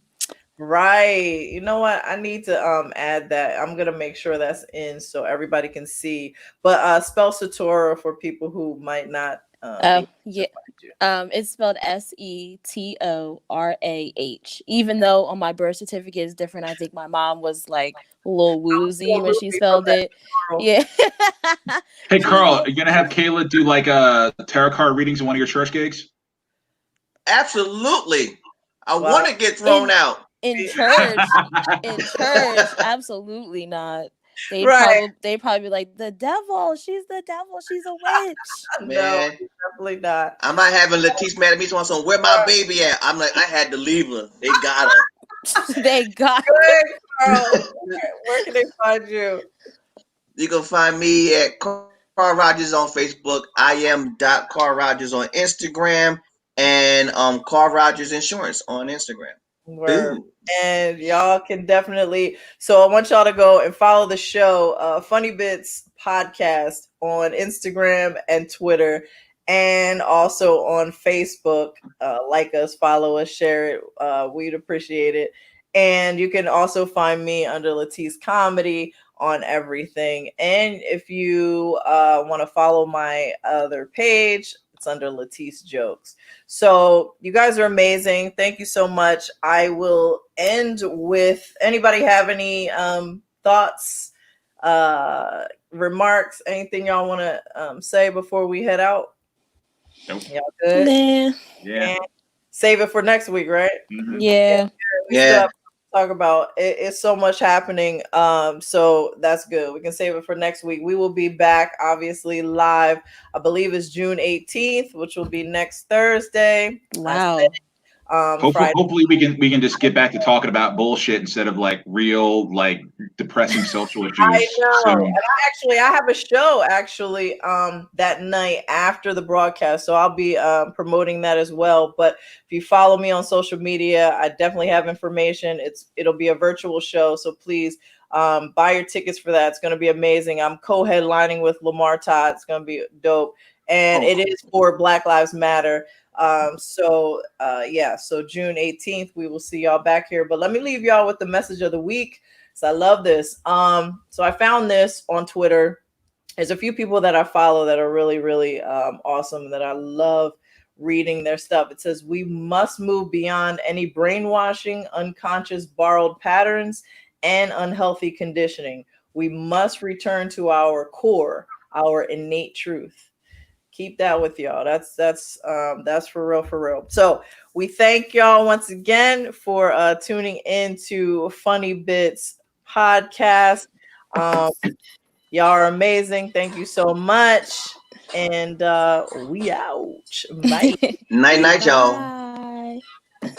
Right. You know what? I need to add that. I'm gonna make sure that's in so everybody can see. But spell Satora for people who might not Oh, yeah. you. It's spelled Setorah. Even though on my birth certificate it's different. I think my mom was like a little woozy when she spelled it. Yeah. Hey, She's Karl, like, are you going to have Kayla do like tarot card readings in one of your church gigs? Absolutely. I Wow. want to get thrown out. in church, absolutely not. They Right. probably be like, the devil, she's the devil, she's a witch. No, Man, definitely not. I'm not having LaTice mad at me on where my baby at. I'm like, I had to leave her. They got her. They got Go ahead, Karl. Where can they find you? You can find me at Carl Rogers on Facebook. I am Carl Rogers on Instagram, and Carl Rogers Insurance on Instagram. Word. Boom. And y'all can definitely. So I want y'all to go and follow the show, Funny Bits Podcast on Instagram and Twitter, and also on Facebook. Like us, follow us, share it. We'd appreciate it. And you can also find me under LaTice Comedy on everything. And if you want to follow my other page, it's under LaTice Jokes. So you guys are amazing. Thank you so much. I will end with anybody have any thoughts, remarks, anything y'all want to say before we head out? Nope. Y'all good? Nah. Yeah. And save it for next week, right? Mhm. Yeah. We still have to talk about it. It's so much happening. So that's good. We can save it for next week. We will be back, obviously, live. I believe it's June 18th, which will be next Thursday. Wow. Hopefully we can just get back to talking about bullshit instead of like real like depressing social issues. I know. So, And I have a show that night after the broadcast, so I'll be promoting that as well. But if you follow me on social media, I definitely have information. It'll be a virtual show, so please buy your tickets for that. It's going to be amazing. I'm co-headlining with Lamar Todd. It's going to be dope, and it is for Black Lives Matter. So June 18th, we will see y'all back here. But let me leave y'all with the message of the week. So I love this. So I found this on Twitter. There's a few people that I follow that are really, really awesome, that I love reading their stuff. It says, we must move beyond any brainwashing, unconscious borrowed patterns, and unhealthy conditioning. We must return to our core, our innate truth. Keep that with y'all. That's for real, for real. So we thank y'all once again for tuning in to Funny Bits Podcast. Y'all are amazing. Thank you so much. And we out. Bye. Night, y'all. Bye.